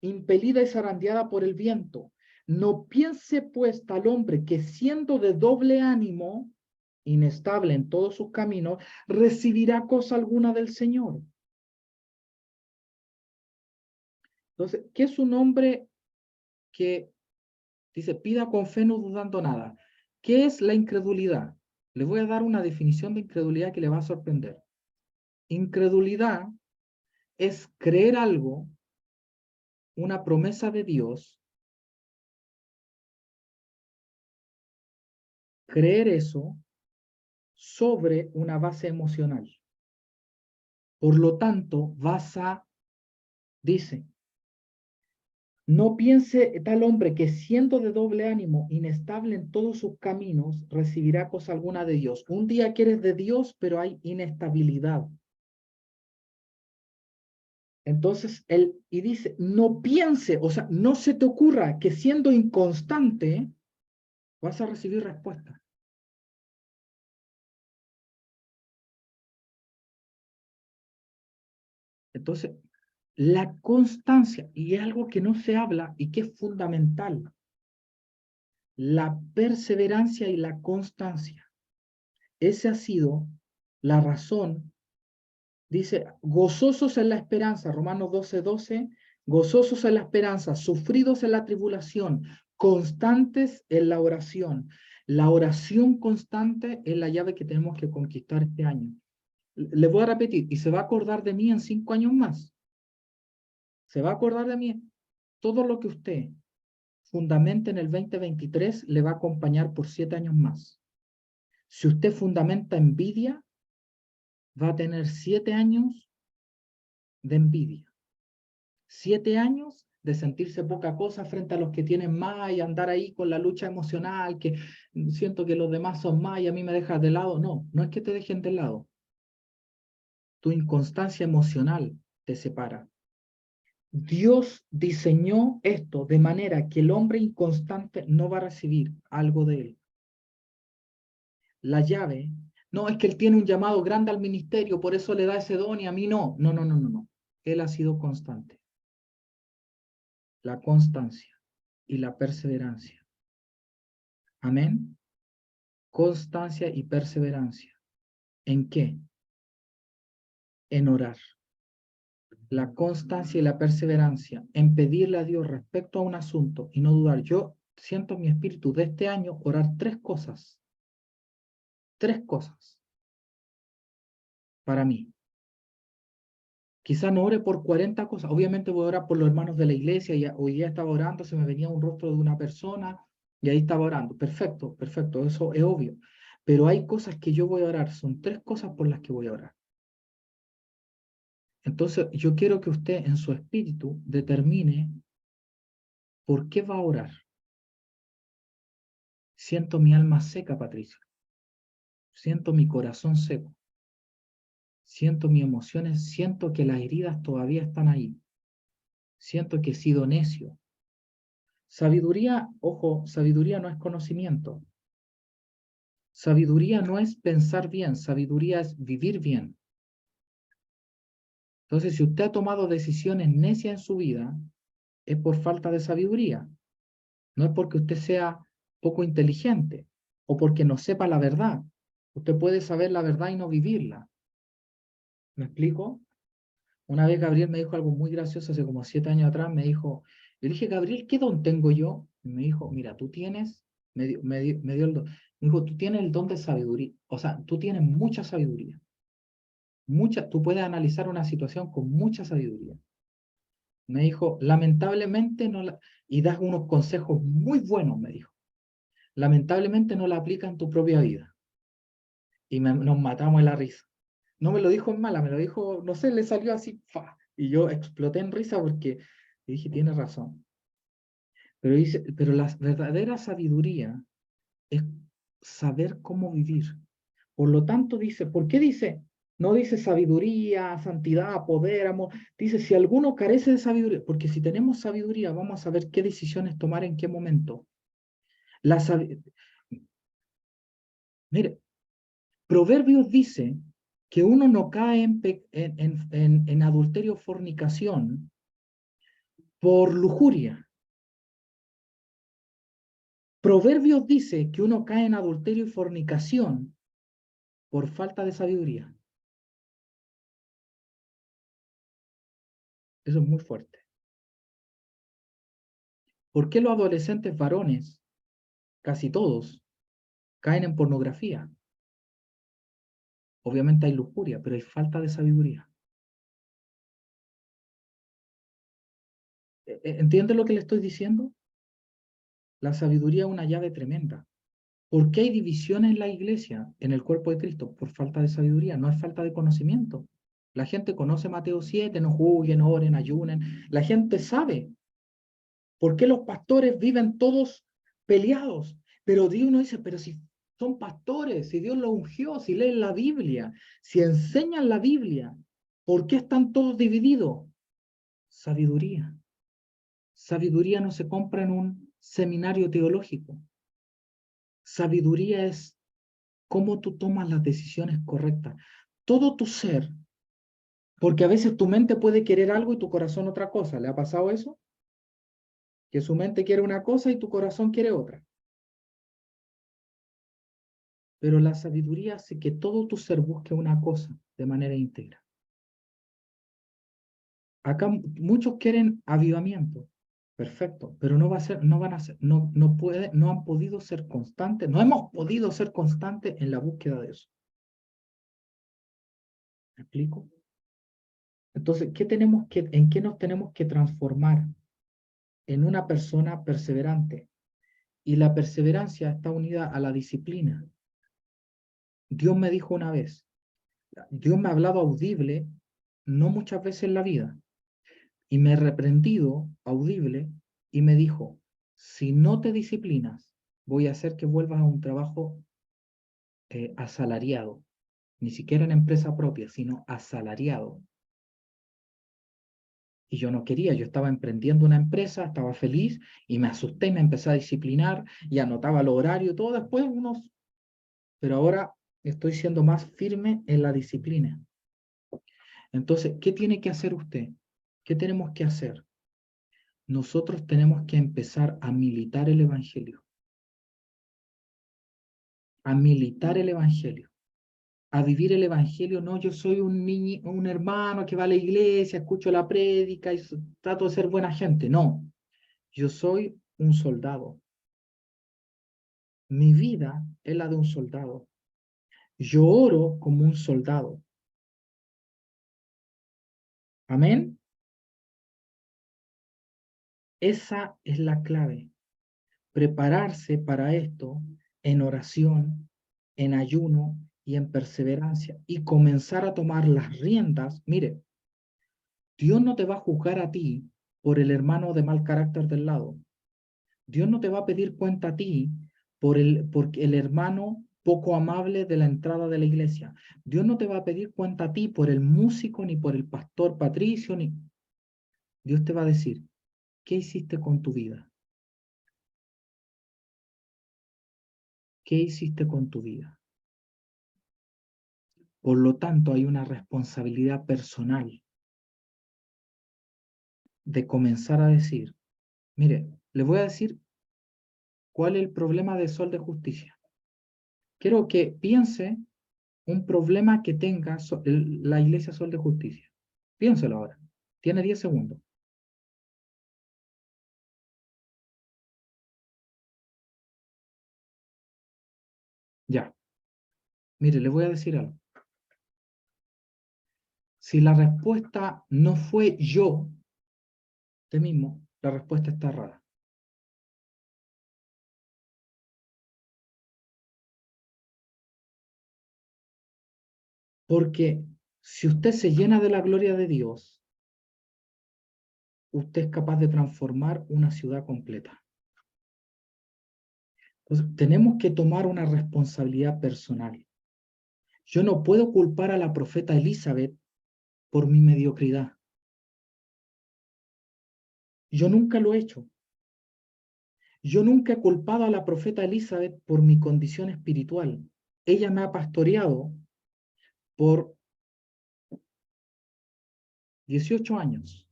impelida y zarandeada por el viento. No piense pues tal hombre que siendo de doble ánimo, inestable en todos sus caminos, recibirá cosa alguna del Señor. Entonces, ¿qué es un hombre que dice, pida con fe no dudando nada? ¿Qué es la incredulidad? Le voy a dar una definición de incredulidad que le va a sorprender. Incredulidad es creer algo, una promesa de Dios, creer eso sobre una base emocional. Por lo tanto, dice, no piense tal hombre que siendo de doble ánimo, inestable en todos sus caminos, recibirá cosa alguna de Dios. Un día que eres de Dios, pero hay inestabilidad. Entonces, y dice, no piense, o sea, no se te ocurra que siendo inconstante, vas a recibir respuesta. Entonces, la constancia, y es algo que no se habla y que es fundamental, la perseverancia y la constancia. Esa ha sido la razón. Dice, gozosos en la esperanza, Romanos 12:12, gozosos en la esperanza, sufridos en la tribulación, constantes en la oración. La oración constante es la llave que tenemos que conquistar este año. Le voy a repetir, y se va a acordar de mí en 5 años más. Se va a acordar de mí. Todo lo que usted fundamente en el 2023 le va a acompañar por 7 años más. Si usted fundamenta envidia, va a tener 7 años de envidia. 7 años de sentirse poca cosa frente a los que tienen más y andar ahí con la lucha emocional, que siento que los demás son más y a mí me dejas de lado. No, no es que te dejen de lado. Tu inconstancia emocional te separa. Dios diseñó esto de manera que el hombre inconstante no va a recibir algo de él. La llave, no es que él tiene un llamado grande al ministerio, por eso le da ese don y a mí no. No. Él ha sido constante. La constancia y la perseverancia. Amén. Constancia y perseverancia. ¿En qué? En orar. La constancia y la perseverancia en pedirle a Dios respecto a un asunto y no dudar. Yo siento en mi espíritu de este año orar 3 cosas. 3 cosas para mí. Quizá no ore por 40 cosas. Obviamente voy a orar por los hermanos de la iglesia. Y hoy día estaba orando, se me venía un rostro de una persona y ahí estaba orando. Perfecto, perfecto. Eso es obvio. Pero hay cosas que yo voy a orar. Son 3 cosas por las que voy a orar. Entonces, yo quiero que usted en su espíritu determine por qué va a orar. Siento mi alma seca, Patricia. Siento mi corazón seco. Siento mis emociones. Siento que las heridas todavía están ahí. Siento que he sido necio. Sabiduría, ojo, sabiduría no es conocimiento. Sabiduría no es pensar bien. Sabiduría es vivir bien. Entonces, si usted ha tomado decisiones necias en su vida, es por falta de sabiduría. No es porque usted sea poco inteligente o porque no sepa la verdad. Usted puede saber la verdad y no vivirla. ¿Me explico? Una vez Gabriel me dijo algo muy gracioso, hace como 7 años atrás, me dijo, yo le dije, Gabriel, ¿qué don tengo yo? Y me dijo, mira, tú tienes, me dio el don, me dijo, tú tienes el don de sabiduría, o sea, tú tienes mucha sabiduría, tú puedes analizar una situación con mucha sabiduría. Me dijo, lamentablemente no la... Y das unos consejos muy buenos, me dijo. Lamentablemente no la aplica en tu propia vida. Y nos matamos de la risa. No me lo dijo en mala, me lo dijo, no sé, le salió así, ¡fa! Y yo exploté en risa porque dije, tiene razón. Pero dice, pero la verdadera sabiduría es saber cómo vivir. Por lo tanto, dice, ¿por qué dice? No dice sabiduría, santidad, poder, amor. Dice, si alguno carece de sabiduría, porque si tenemos sabiduría, vamos a saber qué decisiones tomar en qué momento. La Mire, Proverbios dice que uno no cae en adulterio o fornicación por lujuria. Proverbios dice que uno cae en adulterio y fornicación por falta de sabiduría. Eso es muy fuerte. ¿Por qué los adolescentes varones, casi todos, caen en pornografía? Obviamente hay lujuria, pero hay falta de sabiduría. ¿Entiende lo que le estoy diciendo? La sabiduría es una llave tremenda. ¿Por qué hay divisiones en la iglesia, en el cuerpo de Cristo? Por falta de sabiduría, no es falta de conocimiento. La gente conoce Mateo 7, no juzguen, oren, ayunen. La gente sabe por qué los pastores viven todos peleados. Pero Dios no dice, pero si son pastores, si Dios los ungió, si leen la Biblia, si enseñan la Biblia, ¿por qué están todos divididos? Sabiduría. Sabiduría no se compra en un seminario teológico. Sabiduría es cómo tú tomas las decisiones correctas. Todo tu ser, porque a veces tu mente puede querer algo y tu corazón otra cosa. ¿Le ha pasado eso? Que su mente quiere una cosa y tu corazón quiere otra. Pero la sabiduría hace que todo tu ser busque una cosa de manera íntegra. Acá muchos quieren avivamiento, perfecto, pero no va a ser, no van a ser, no han podido ser constantes, no hemos podido ser constantes en la búsqueda de eso. ¿Me explico? Entonces, en qué nos tenemos que transformar? En una persona perseverante. Y la perseverancia está unida a la disciplina. Dios me dijo una vez, Dios me ha hablado audible, no muchas veces en la vida, y me he reprendido audible y me dijo, si no te disciplinas, voy a hacer que vuelvas a un trabajo asalariado, ni siquiera en empresa propia, sino asalariado. Y yo no quería, yo estaba emprendiendo una empresa, estaba feliz y me asusté y me empecé a disciplinar y anotaba el horario, todo después unos, pero ahora estoy siendo más firme en la disciplina. Entonces, ¿qué tiene que hacer usted? ¿Qué tenemos que hacer? Nosotros tenemos que empezar a militar el Evangelio, a militar el Evangelio, a vivir el Evangelio. No, yo soy un niño, un hermano que va a la iglesia, escucho la prédica y trato de ser buena gente. No, yo soy un soldado. Mi vida es la de un soldado. Yo oro como un soldado. Amén. Esa es la clave. Prepararse para esto en oración, en ayuno y en perseverancia y comenzar a tomar las riendas. Mire, Dios no te va a juzgar a ti por el hermano de mal carácter del lado. Dios no te va a pedir cuenta a ti por el hermano poco amable de la entrada de la iglesia. Dios no te va a pedir cuenta a ti por el músico ni por el pastor Patricio, ni Dios te va a decir, ¿qué hiciste con tu vida? ¿Qué hiciste con tu vida? Por lo tanto, hay una responsabilidad personal de comenzar a decir, mire, le voy a decir cuál es el problema de Sol de Justicia. Quiero que piense un problema que tenga la Iglesia Sol de Justicia. Piénselo ahora. Tiene 10 segundos. Ya. Mire, le voy a decir algo. Si la respuesta no fue yo, Usted mismo, la respuesta está errada. Porque si usted se llena de la gloria de Dios, usted es capaz de transformar una ciudad completa. Entonces, tenemos que tomar una responsabilidad personal. Yo no puedo culpar a la profeta Elizabeth por mi mediocridad. Yo nunca lo he hecho. Yo nunca he culpado a la profeta Elizabeth por mi condición espiritual. Ella me ha pastoreado por 18 años.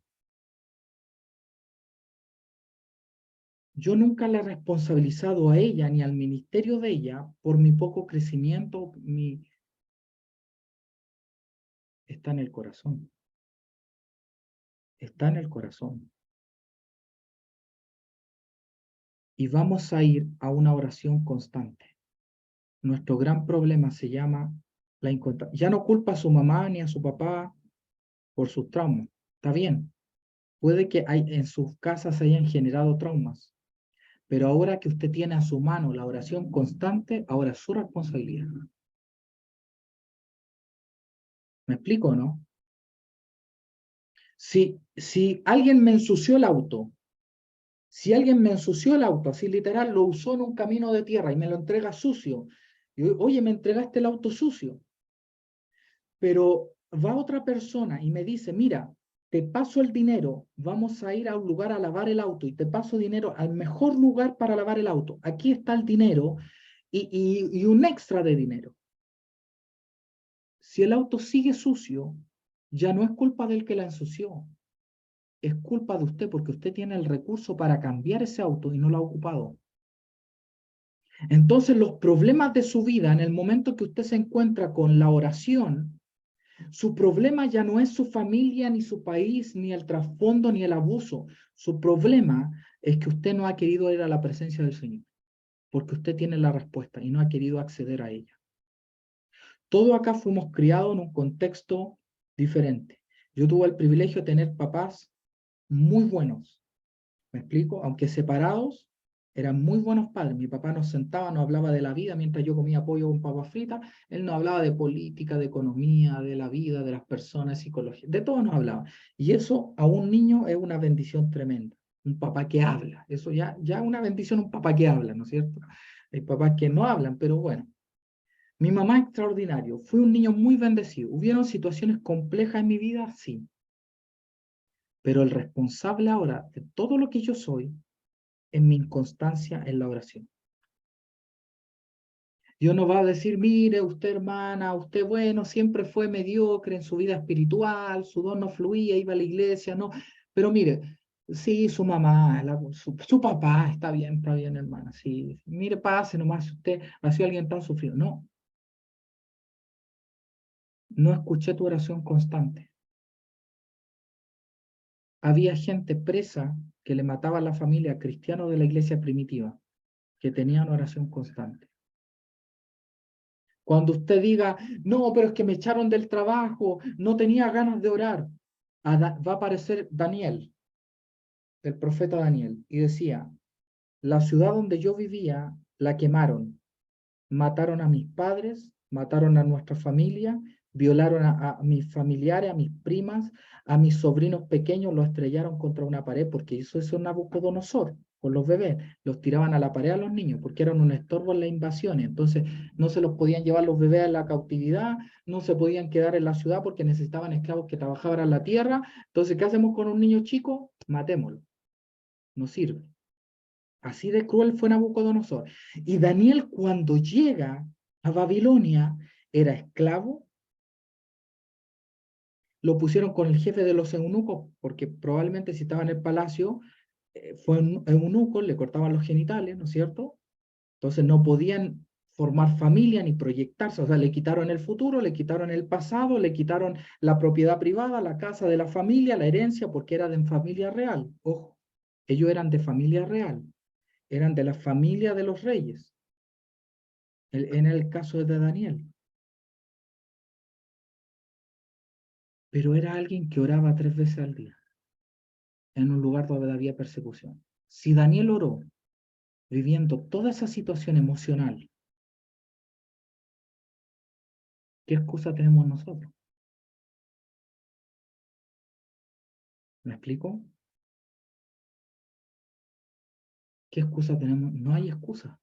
Yo nunca le he responsabilizado a ella ni al ministerio de ella por mi poco crecimiento. Está en el corazón. Está en el corazón. Y vamos a ir a una oración constante. Nuestro gran problema se llama la inconstancia. Ya no culpa a su mamá ni a su papá por sus traumas. Está bien. Puede que en sus casas se hayan generado traumas, pero ahora que usted tiene a su mano la oración constante, ahora es su responsabilidad. ¿Me explico o no? Si alguien me ensució el auto, si alguien me ensució el auto, así literal, lo usó en un camino de tierra y me lo entrega sucio, y, oye, me entregaste el auto sucio, pero va otra persona y me dice, mira, te paso el dinero, vamos a ir a un lugar a lavar el auto y te paso dinero al mejor lugar para lavar el auto. Aquí está el dinero y un extra de dinero. Si el auto sigue sucio, ya no es culpa del que la ensució, es culpa de usted porque usted tiene el recurso para cambiar ese auto y no lo ha ocupado. Entonces los problemas de su vida, en el momento que usted se encuentra con la oración, su problema ya no es su familia, ni su país, ni el trasfondo, ni el abuso. Su problema es que usted no ha querido ir a la presencia del Señor, porque usted tiene la respuesta y no ha querido acceder a ella. Todos acá fuimos criados en un contexto diferente. Yo tuve el privilegio de tener papás muy buenos, ¿me explico? Aunque separados, eran muy buenos padres. Mi papá nos sentaba, nos hablaba de la vida mientras yo comía pollo con papas fritas. Él nos hablaba de política, de economía, de la vida, de las personas, psicología. De todo nos hablaba. Y eso a un niño es una bendición tremenda. Un papá que habla. Eso ya una bendición, un papá que habla, ¿no es cierto? Hay papás que no hablan, pero bueno. Mi mamá extraordinario. Fui un niño muy bendecido. ¿Hubieron situaciones complejas en mi vida? Sí. Pero el responsable ahora de todo lo que yo soy en mi inconstancia en la oración. Dios no va a decir, mire, usted hermana, usted bueno, siempre fue mediocre en su vida espiritual, su don no fluía, iba a la iglesia, no. Pero mire, sí, su mamá, su papá, está bien, hermana, sí. Mire, pase nomás, si usted ha sido alguien tan sufrido. No, no escuché tu oración constante. Había gente presa que le mataba a la familia cristiana de la iglesia primitiva, que tenían oración constante. Cuando usted diga, no, pero es que me echaron del trabajo, no tenía ganas de orar, va a aparecer Daniel, el profeta Daniel, y decía, la ciudad donde yo vivía la quemaron, mataron a mis padres, mataron a nuestra familia, violaron a mis familiares, a mis primas, a mis sobrinos pequeños, los estrellaron contra una pared, porque eso es un Nabucodonosor con los bebés, los tiraban a la pared a los niños, porque eran un estorbo en las invasiones, entonces no se los podían llevar los bebés a la cautividad, no se podían quedar en la ciudad porque necesitaban esclavos que trabajaran en la tierra, entonces, ¿qué hacemos con un niño chico? Matémoslo, no sirve. Así de cruel fue Nabucodonosor. Y Daniel cuando llega a Babilonia era esclavo, lo pusieron con el jefe de los eunucos, porque probablemente si estaba en el palacio, fue un eunuco, le cortaban los genitales, ¿no es cierto? Entonces no podían formar familia ni proyectarse, o sea, le quitaron el futuro, le quitaron el pasado, le quitaron la propiedad privada, la casa de la familia, la herencia, porque era de familia real. Ojo, ellos eran de familia real, eran de la familia de los reyes. En el caso de Daniel. Pero era alguien que oraba 3 veces al día. en un lugar donde había persecución. Si Daniel oró viviendo toda esa situación emocional, ¿qué excusa tenemos nosotros? ¿Me explico? ¿Qué excusa tenemos? No hay excusa.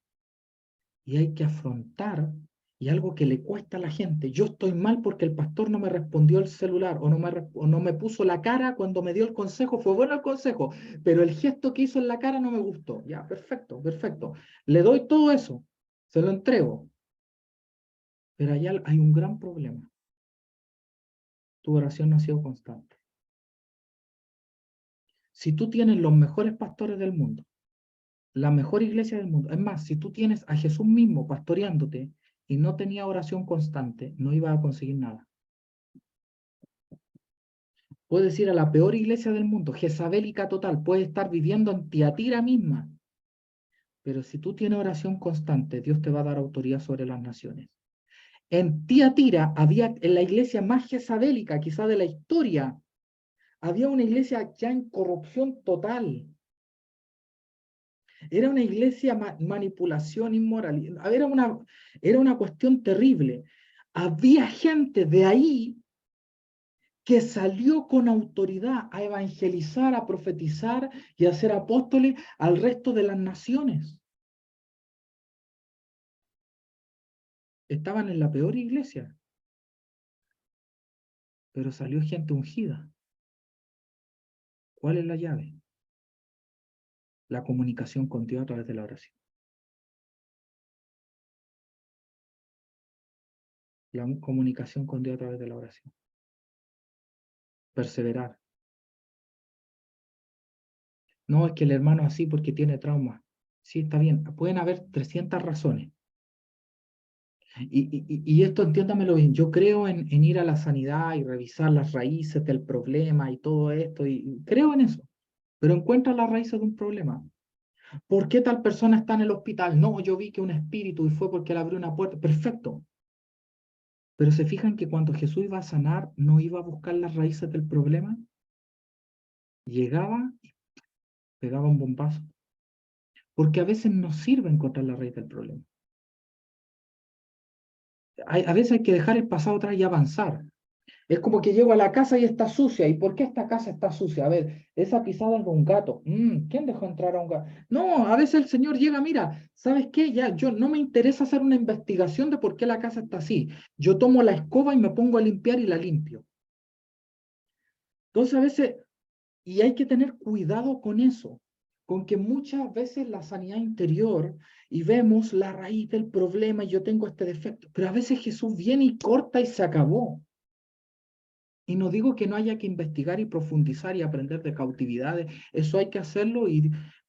Y hay que afrontar, y algo que le cuesta a la gente, yo estoy mal porque el pastor no me respondió el celular o no me puso la cara cuando me dio el consejo, fue bueno el consejo, pero el gesto que hizo en la cara no me gustó. Ya, perfecto, perfecto. Le doy todo eso, se lo entrego, pero allá hay un gran problema. Tu oración no ha sido constante. Si tú tienes los mejores pastores del mundo, la mejor iglesia del mundo, es más, si tú tienes a Jesús mismo pastoreándote y no tenía oración constante, no ibas a conseguir nada. Puedes ir a la peor iglesia del mundo, jezabélica total, puedes estar viviendo en Tiatira misma, pero si tú tienes oración constante, Dios te va a dar autoridad sobre las naciones. En Tiatira había, en la iglesia más jezabélica quizá de la historia, había una iglesia ya en corrupción total. Era una iglesia manipulación inmoral. Era una cuestión terrible. Había gente de ahí que salió con autoridad a evangelizar, a profetizar y a ser apóstoles al resto de las naciones. Estaban en la peor iglesia, pero salió gente ungida. ¿Cuál es la llave? La comunicación con Dios a través de la oración. La comunicación con Dios a través de la oración. Perseverar. No es que el hermano así porque tiene trauma. Sí, está bien. Pueden haber 300 razones. Y esto entiéndamelo bien, yo creo en ir a la sanidad y revisar las raíces del problema y todo esto, y creo en eso, pero encuentra las raíces de un problema. ¿Por qué tal persona está en el hospital? No, yo vi que un espíritu y fue porque le abrió una puerta. Perfecto. Pero se fijan que cuando Jesús iba a sanar, no iba a buscar las raíces del problema. Llegaba y pegaba un bombazo. Porque a veces no sirve encontrar la raíz del problema. A veces hay que dejar el pasado atrás y avanzar. Es como que llego a la casa y está sucia. ¿Y por qué esta casa está sucia? A ver, esa pisada es de un gato. ¿Quién dejó entrar a un gato? No, a veces el Señor llega, mira, ¿sabes qué? Ya, yo no me interesa hacer una investigación de por qué la casa está así. Yo tomo la escoba y me pongo a limpiar y la limpio. Entonces a veces, y hay que tener cuidado con eso, con que muchas veces la sanidad interior y vemos la raíz del problema y yo tengo este defecto, pero a veces Jesús viene y corta y se acabó. Y no digo que no haya que investigar y profundizar y aprender de cautividades, eso hay que hacerlo,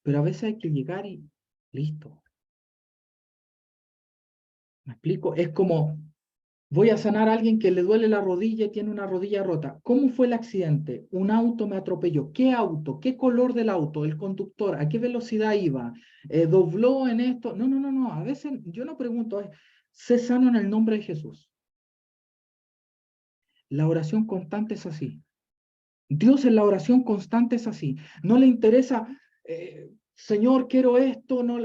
pero a veces hay que llegar y listo. ¿Me explico? Es como, voy a sanar a alguien que le duele la rodilla y tiene una rodilla rota. ¿Cómo fue el accidente? Un auto me atropelló. ¿Qué auto? ¿Qué color del auto? ¿El conductor? ¿A qué velocidad iba? ¿Dobló en esto? No, no, no, no. A veces yo no pregunto, sé sano en el nombre de Jesús. La oración constante es así. Dios en la oración constante es así. No le interesa, Señor, quiero esto, no,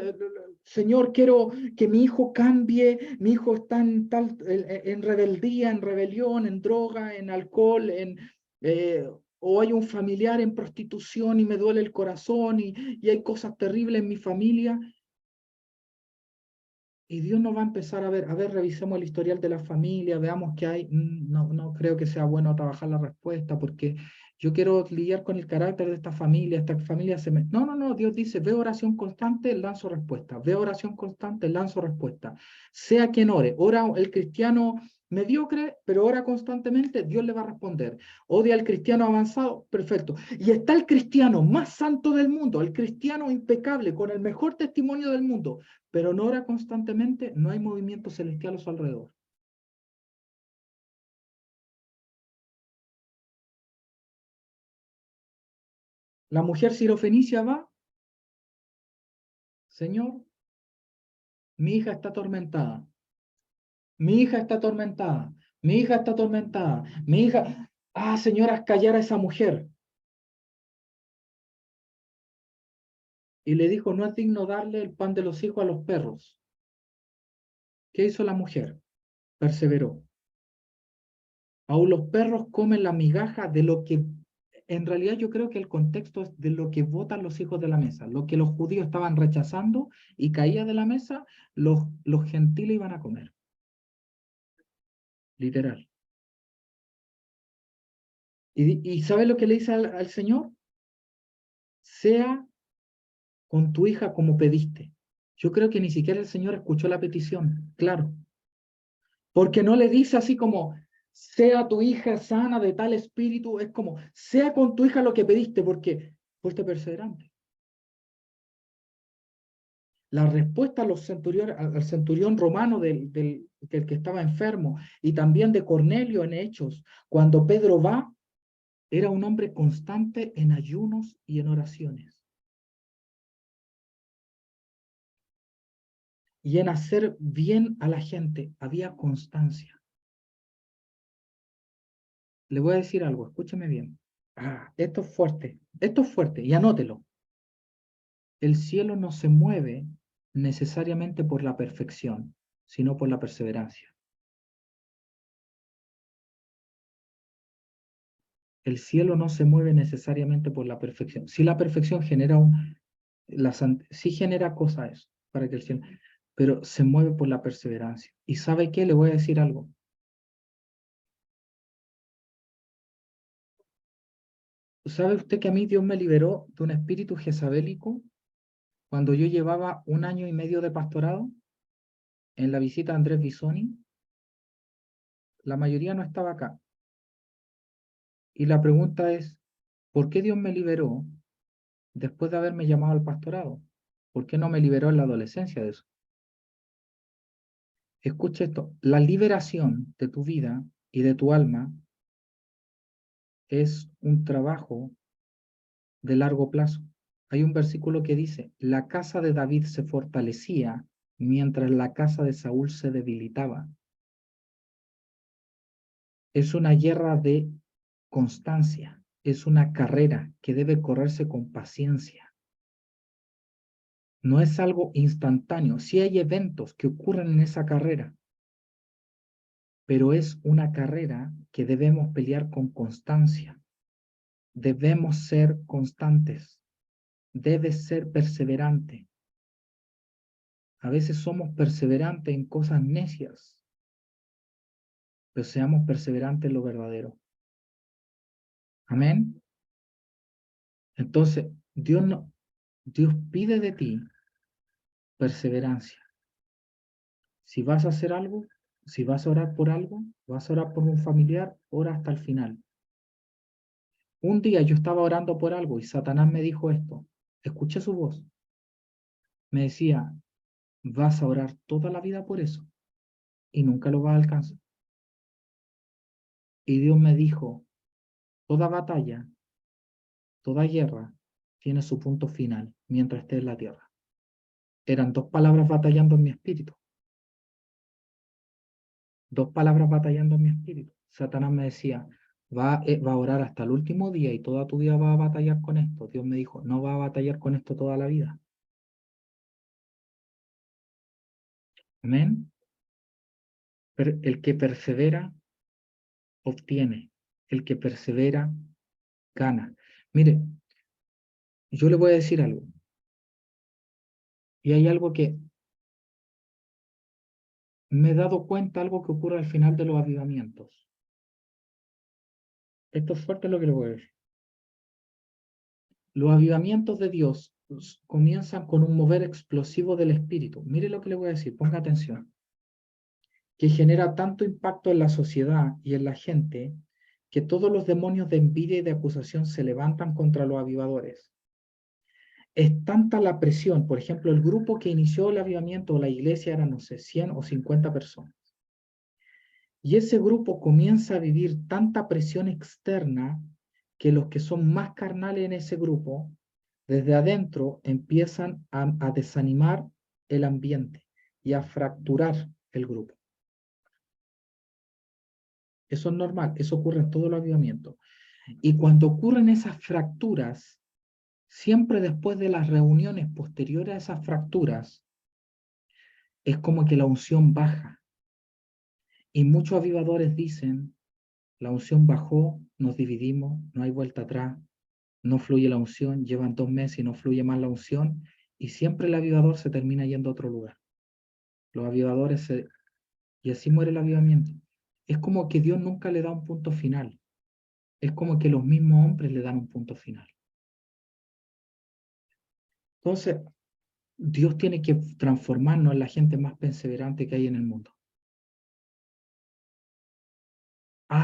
Señor, quiero que mi hijo cambie, mi hijo está en rebeldía, en rebelión, en droga, en alcohol, o hay un familiar en prostitución y me duele el corazón y hay cosas terribles en mi familia. Y Dios no va a empezar a ver, revisemos el historial de la familia, veamos qué hay. No, no creo que sea bueno trabajar la respuesta porque yo quiero lidiar con el carácter de esta familia se me... No, no, no, Dios dice, veo oración constante, lanzo respuesta, veo oración constante, lanzo respuesta. Sea quien ore, ora el cristiano mediocre, pero ora constantemente, Dios le va a responder. Odia al cristiano avanzado, perfecto. Y está el cristiano más santo del mundo, el cristiano impecable, con el mejor testimonio del mundo, pero no ora constantemente, no hay movimiento celestial a su alrededor. La mujer sirofenicia va, Señor, mi hija está atormentada, mi hija está atormentada, mi hija está atormentada, mi hija, Señor, haz callar a esa mujer. y le dijo, no es digno darle el pan de los hijos a los perros. ¿Qué hizo la mujer? Perseveró. Aún los perros comen la migaja de lo que, en realidad yo creo que el contexto es de lo que votan los hijos de la mesa. Lo que los judíos estaban rechazando y caía de la mesa, los gentiles iban a comer. Literal. ¿Y sabe lo que le dice al Señor? Sea con tu hija como pediste. Yo creo que ni siquiera el Señor escuchó la petición, claro. Porque no le dice así como, sea tu hija sana de tal espíritu, es como, sea con tu hija lo que pediste, porque fuiste perseverante. La respuesta a los al centurión romano del que estaba enfermo y también de Cornelio en Hechos, cuando Pedro va, era un hombre constante en ayunos y en oraciones. Y en hacer bien a la gente había constancia. Le voy a decir algo, escúcheme bien. Esto es fuerte, y anótelo. El cielo no se mueve necesariamente por la perfección, sino por la perseverancia. El cielo no se mueve necesariamente por la perfección. Si la perfección genera sí genera cosas para que el cielo, pero se mueve por la perseverancia. ¿Y sabe qué? Le voy a decir algo. ¿Sabe usted que a mí Dios me liberó de un espíritu jezabélico cuando yo llevaba 1 año y medio de pastorado en la visita a Andrés Bisoni? La mayoría no estaba acá. Y la pregunta es, ¿por qué Dios me liberó después de haberme llamado al pastorado? ¿Por qué no me liberó en la adolescencia de eso? Escucha esto, la liberación de tu vida y de tu alma es un trabajo de largo plazo. Hay un versículo que dice, la casa de David se fortalecía mientras la casa de Saúl se debilitaba. Es una guerra de constancia, es una carrera que debe correrse con paciencia. No es algo instantáneo. Sí hay eventos que ocurren en esa carrera, pero es una carrera que debemos pelear con constancia. Debemos ser constantes. Debes ser perseverante. A veces somos perseverantes en cosas necias, pero seamos perseverantes en lo verdadero. Amén. Entonces, Dios pide de ti perseverancia. Si vas a hacer algo, si vas a orar por algo, vas a orar por un familiar, ora hasta el final. Un día yo estaba orando por algo y Satanás me dijo esto. Escuché su voz. Me decía, vas a orar toda la vida por eso y nunca lo vas a alcanzar. Y Dios me dijo, toda batalla, toda guerra tiene su punto final mientras esté en la tierra. Eran dos palabras batallando en mi espíritu. Dos palabras batallando en mi espíritu. Satanás me decía, va a orar hasta el último día y toda tu vida va a batallar con esto. Dios me dijo, no va a batallar con esto toda la vida. Amén. Pero el que persevera, obtiene. El que persevera, gana. Mire, yo le voy a decir algo. Y hay algo que me he dado cuenta, algo que ocurre al final de los avivamientos. Esto es fuerte lo que le voy a decir. Los avivamientos de Dios comienzan con un mover explosivo del espíritu. Mire lo que le voy a decir, ponga atención. Que genera tanto impacto en la sociedad y en la gente que todos los demonios de envidia y de acusación se levantan contra los avivadores. Es tanta la presión, por ejemplo, el grupo que inició el avivamiento o la iglesia era, no sé, 100 o 50 personas. Y ese grupo comienza a vivir tanta presión externa que los que son más carnales en ese grupo, desde adentro, empiezan a desanimar el ambiente y a fracturar el grupo. Eso es normal, eso ocurre en todo el avivamiento. Y cuando ocurren esas fracturas, siempre después de las reuniones posteriores a esas fracturas, es como que la unción baja. Y muchos avivadores dicen, la unción bajó, nos dividimos, no hay vuelta atrás, no fluye la unción, llevan 2 meses y no fluye más la unción, y siempre el avivador se termina yendo a otro lugar. Los avivadores y así muere el avivamiento. Es como que Dios nunca le da un punto final. Es como que los mismos hombres le dan un punto final. Entonces, Dios tiene que transformarnos en la gente más perseverante que hay en el mundo.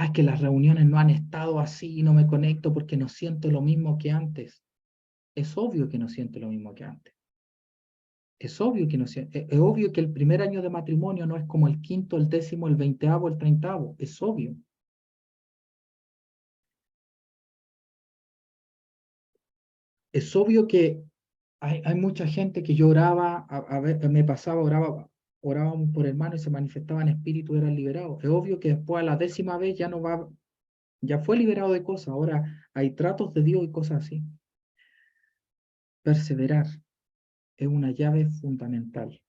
Es que las reuniones no han estado así y no me conecto porque no siento lo mismo que antes. Es obvio que no siento lo mismo que antes. Es obvio que no siento. Es obvio que el primer año de matrimonio no es como el quinto, el décimo, el 20º, el 30º. Es obvio. Es obvio que hay mucha gente que yo oraba, a ver, me pasaba, orábamos por hermano y se manifestaban espíritus, eran liberados. Es obvio que después a la 10ª vez ya no va, ya fue liberado de cosas, ahora hay tratos de Dios y cosas así. Perseverar es una llave fundamental,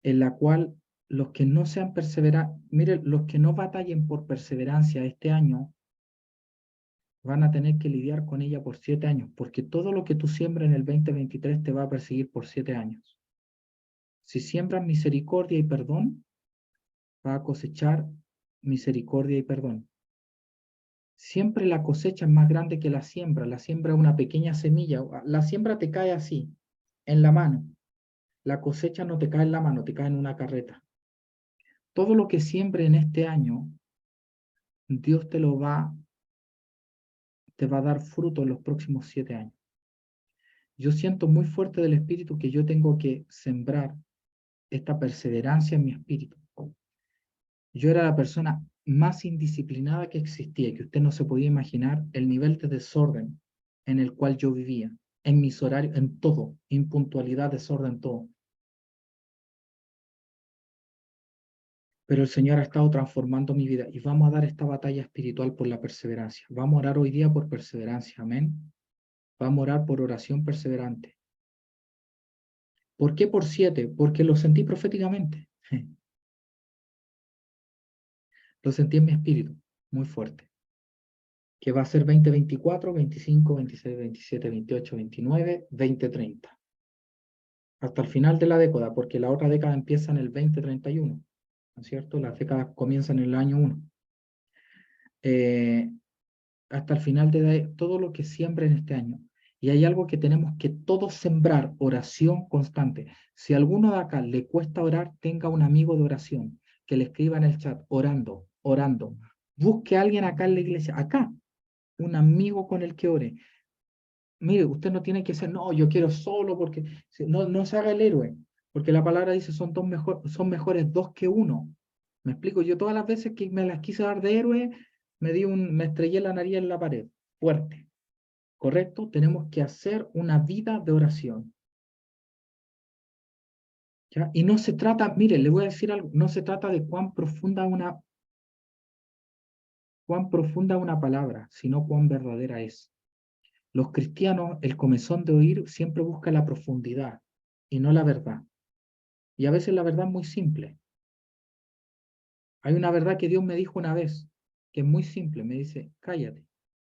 en la cual los que no sean perseverantes, miren, los que no batallen por perseverancia este año, van a tener que lidiar con ella por 7 años, porque todo lo que tú siembras en el 2023 te va a perseguir por 7 años. Si siembras misericordia y perdón, va a cosechar misericordia y perdón. Siempre la cosecha es más grande que la siembra. La siembra es una pequeña semilla. La siembra te cae así, en la mano. La cosecha no te cae en la mano, te cae en una carreta. Todo lo que siembre en este año, Dios te va a dar fruto en los próximos 7 años. Yo siento muy fuerte del espíritu que yo tengo que sembrar esta perseverancia en mi espíritu. Yo era la persona más indisciplinada que existía, que usted no se podía imaginar el nivel de desorden en el cual yo vivía, en mis horarios, en todo, impuntualidad, desorden, todo. Pero el Señor ha estado transformando mi vida y vamos a dar esta batalla espiritual por la perseverancia. Vamos a orar hoy día por perseverancia, amén. Vamos a orar por oración perseverante. ¿Por qué por 7? Porque lo sentí proféticamente. Lo sentí en mi espíritu, muy fuerte. Que va a ser 2024, 25, 26, 27, 28, 29, 2030. Hasta el final de la década, porque la otra década empieza en el 2031, ¿no es cierto? Las décadas comienzan en el año 1. Hasta el final de todo lo que siembra en este año. Y hay algo que tenemos que todos sembrar, oración constante. Si a alguno de acá le cuesta orar, tenga un amigo de oración que le escriba en el chat, orando, orando. Busque a alguien acá en la iglesia, acá, un amigo con el que ore. Mire, usted no tiene que ser, no, yo quiero solo porque no se haga el héroe, porque la palabra dice son mejores dos que uno. Me explico, yo todas las veces que me las quise dar de héroe, me estrellé la nariz en la pared, fuerte, ¿correcto? Tenemos que hacer una vida de oración. ¿Ya? Y no se trata, mire, le voy a decir algo, no se trata de cuán profunda una palabra, sino cuán verdadera es. Los cristianos, el comezón de oír siempre busca la profundidad y no la verdad. Y a veces la verdad es muy simple. Hay una verdad que Dios me dijo una vez, que es muy simple. Me dice, cállate,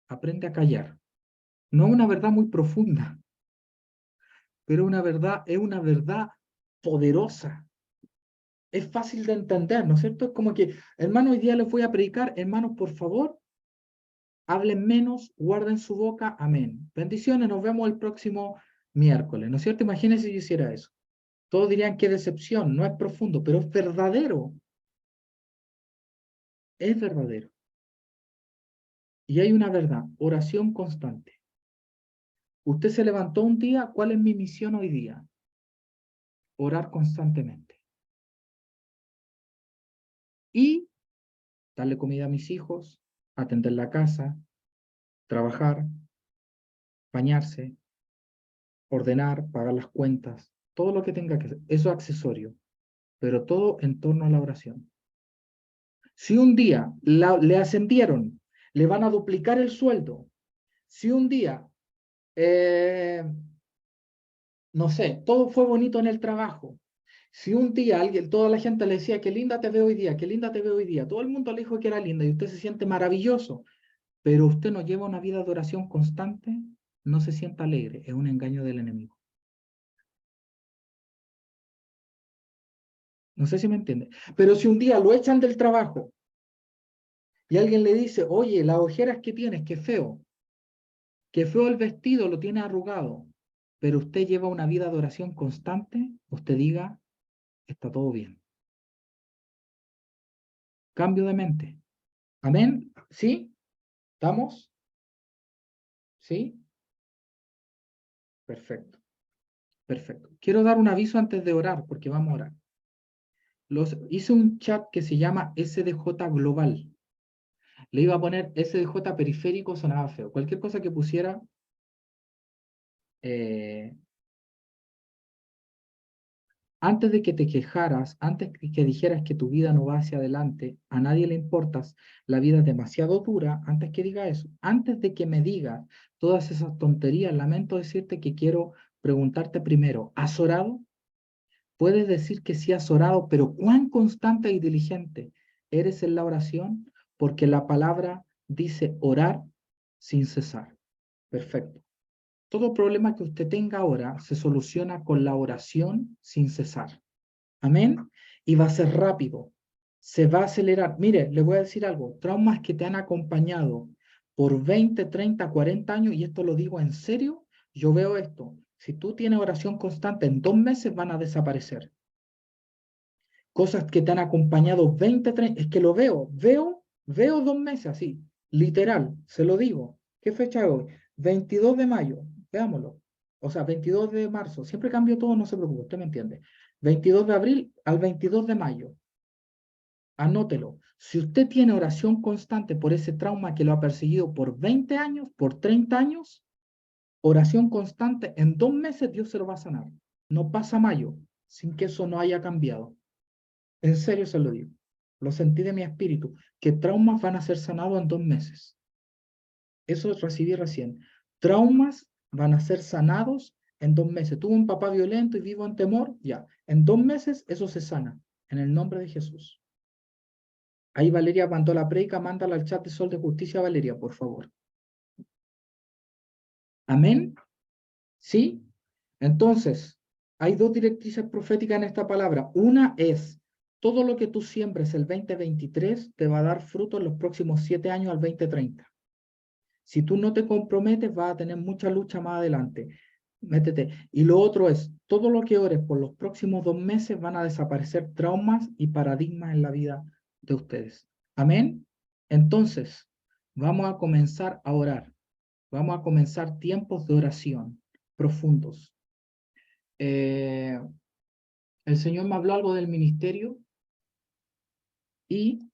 aprende a callar. No una verdad muy profunda, pero es una verdad poderosa. Es fácil de entender, ¿no es cierto? Es como que, hermanos, hoy día les voy a predicar, hermanos, por favor, hablen menos, guarden su boca, amén. Bendiciones, nos vemos el próximo miércoles, ¿no es cierto? Imagínense si yo hiciera eso. Todos dirían qué decepción, no es profundo, pero es verdadero. Es verdadero. Y hay una verdad, oración constante. Usted se levantó un día, ¿cuál es mi misión hoy día? Orar constantemente. Y darle comida a mis hijos, atender la casa, trabajar, bañarse, ordenar, pagar las cuentas, todo lo que tenga que hacer. Eso es accesorio, pero todo en torno a la oración. Si un día le ascendieron, le van a duplicar el sueldo. Si un día no sé, todo fue bonito en el trabajo. Si un día alguien, toda la gente le decía, qué linda te veo hoy día, qué linda te veo hoy día, todo el mundo le dijo que era linda y usted se siente maravilloso, pero usted no lleva una vida de oración constante, no se sienta alegre, es un engaño del enemigo. No sé si me entiende. Pero si un día lo echan del trabajo y alguien le dice, oye, las ojeras que tienes, qué feo el vestido, lo tiene arrugado, pero usted lleva una vida de oración constante, usted diga, está todo bien. Cambio de mente. Amén. ¿Sí? ¿Estamos? ¿Sí? Perfecto. Perfecto. Quiero dar un aviso antes de orar, porque vamos a orar. Hice un chat que se llama SDJ Global. Le iba a poner SDJ Periférico, sonaba feo. Cualquier cosa que pusiera, eh, antes de que te quejaras, antes que dijeras que tu vida no va hacia adelante, a nadie le importas, la vida es demasiado dura, antes que diga eso, antes de que me digas todas esas tonterías, lamento decirte que quiero preguntarte primero, ¿has orado? Puedes decir que sí has orado, pero ¿cuán constante y diligente eres en la oración? Porque la palabra dice orar sin cesar. Perfecto. Todo problema que usted tenga ahora se soluciona con la oración sin cesar. Amén. Y va a ser rápido. Se va a acelerar. Mire, le voy a decir algo. Traumas que te han acompañado por 20, 30, 40 años, y esto lo digo en serio, yo veo esto. Si tú tienes oración constante, en 2 meses van a desaparecer. Cosas que te han acompañado 20, 30, es que lo veo 2 meses así, literal, se lo digo. ¿Qué fecha es hoy? 22 de mayo, veámoslo. O sea, 22 de marzo, siempre cambio todo, no se preocupe, usted me entiende. 22 de abril al 22 de mayo, anótelo. Si usted tiene oración constante por ese trauma que lo ha perseguido por 20 años, por 30 años, oración constante, en 2 meses Dios se lo va a sanar. No pasa mayo sin que eso no haya cambiado. En serio se lo digo. Lo sentí de mi espíritu, que traumas van a ser sanados en 2 meses. Eso recibí recién. Traumas van a ser sanados en 2 meses. Tuve un papá violento y vivo en temor, ya. En 2 meses eso se sana, en el nombre de Jesús. Ahí Valeria mandó la predica, mándala al chat de Sol de Justicia, Valeria, por favor. Amén. ¿Sí? Entonces, hay dos directrices proféticas en esta palabra. Una es, todo lo que tú siembres el 2023 te va a dar fruto en los próximos 7 años al 2030. Si tú no te comprometes, vas a tener mucha lucha más adelante. Métete. Y lo otro es, todo lo que ores por los próximos 2 meses van a desaparecer traumas y paradigmas en la vida de ustedes. Amén. Entonces, vamos a comenzar a orar. Vamos a comenzar tiempos de oración profundos. El Señor me habló algo del ministerio y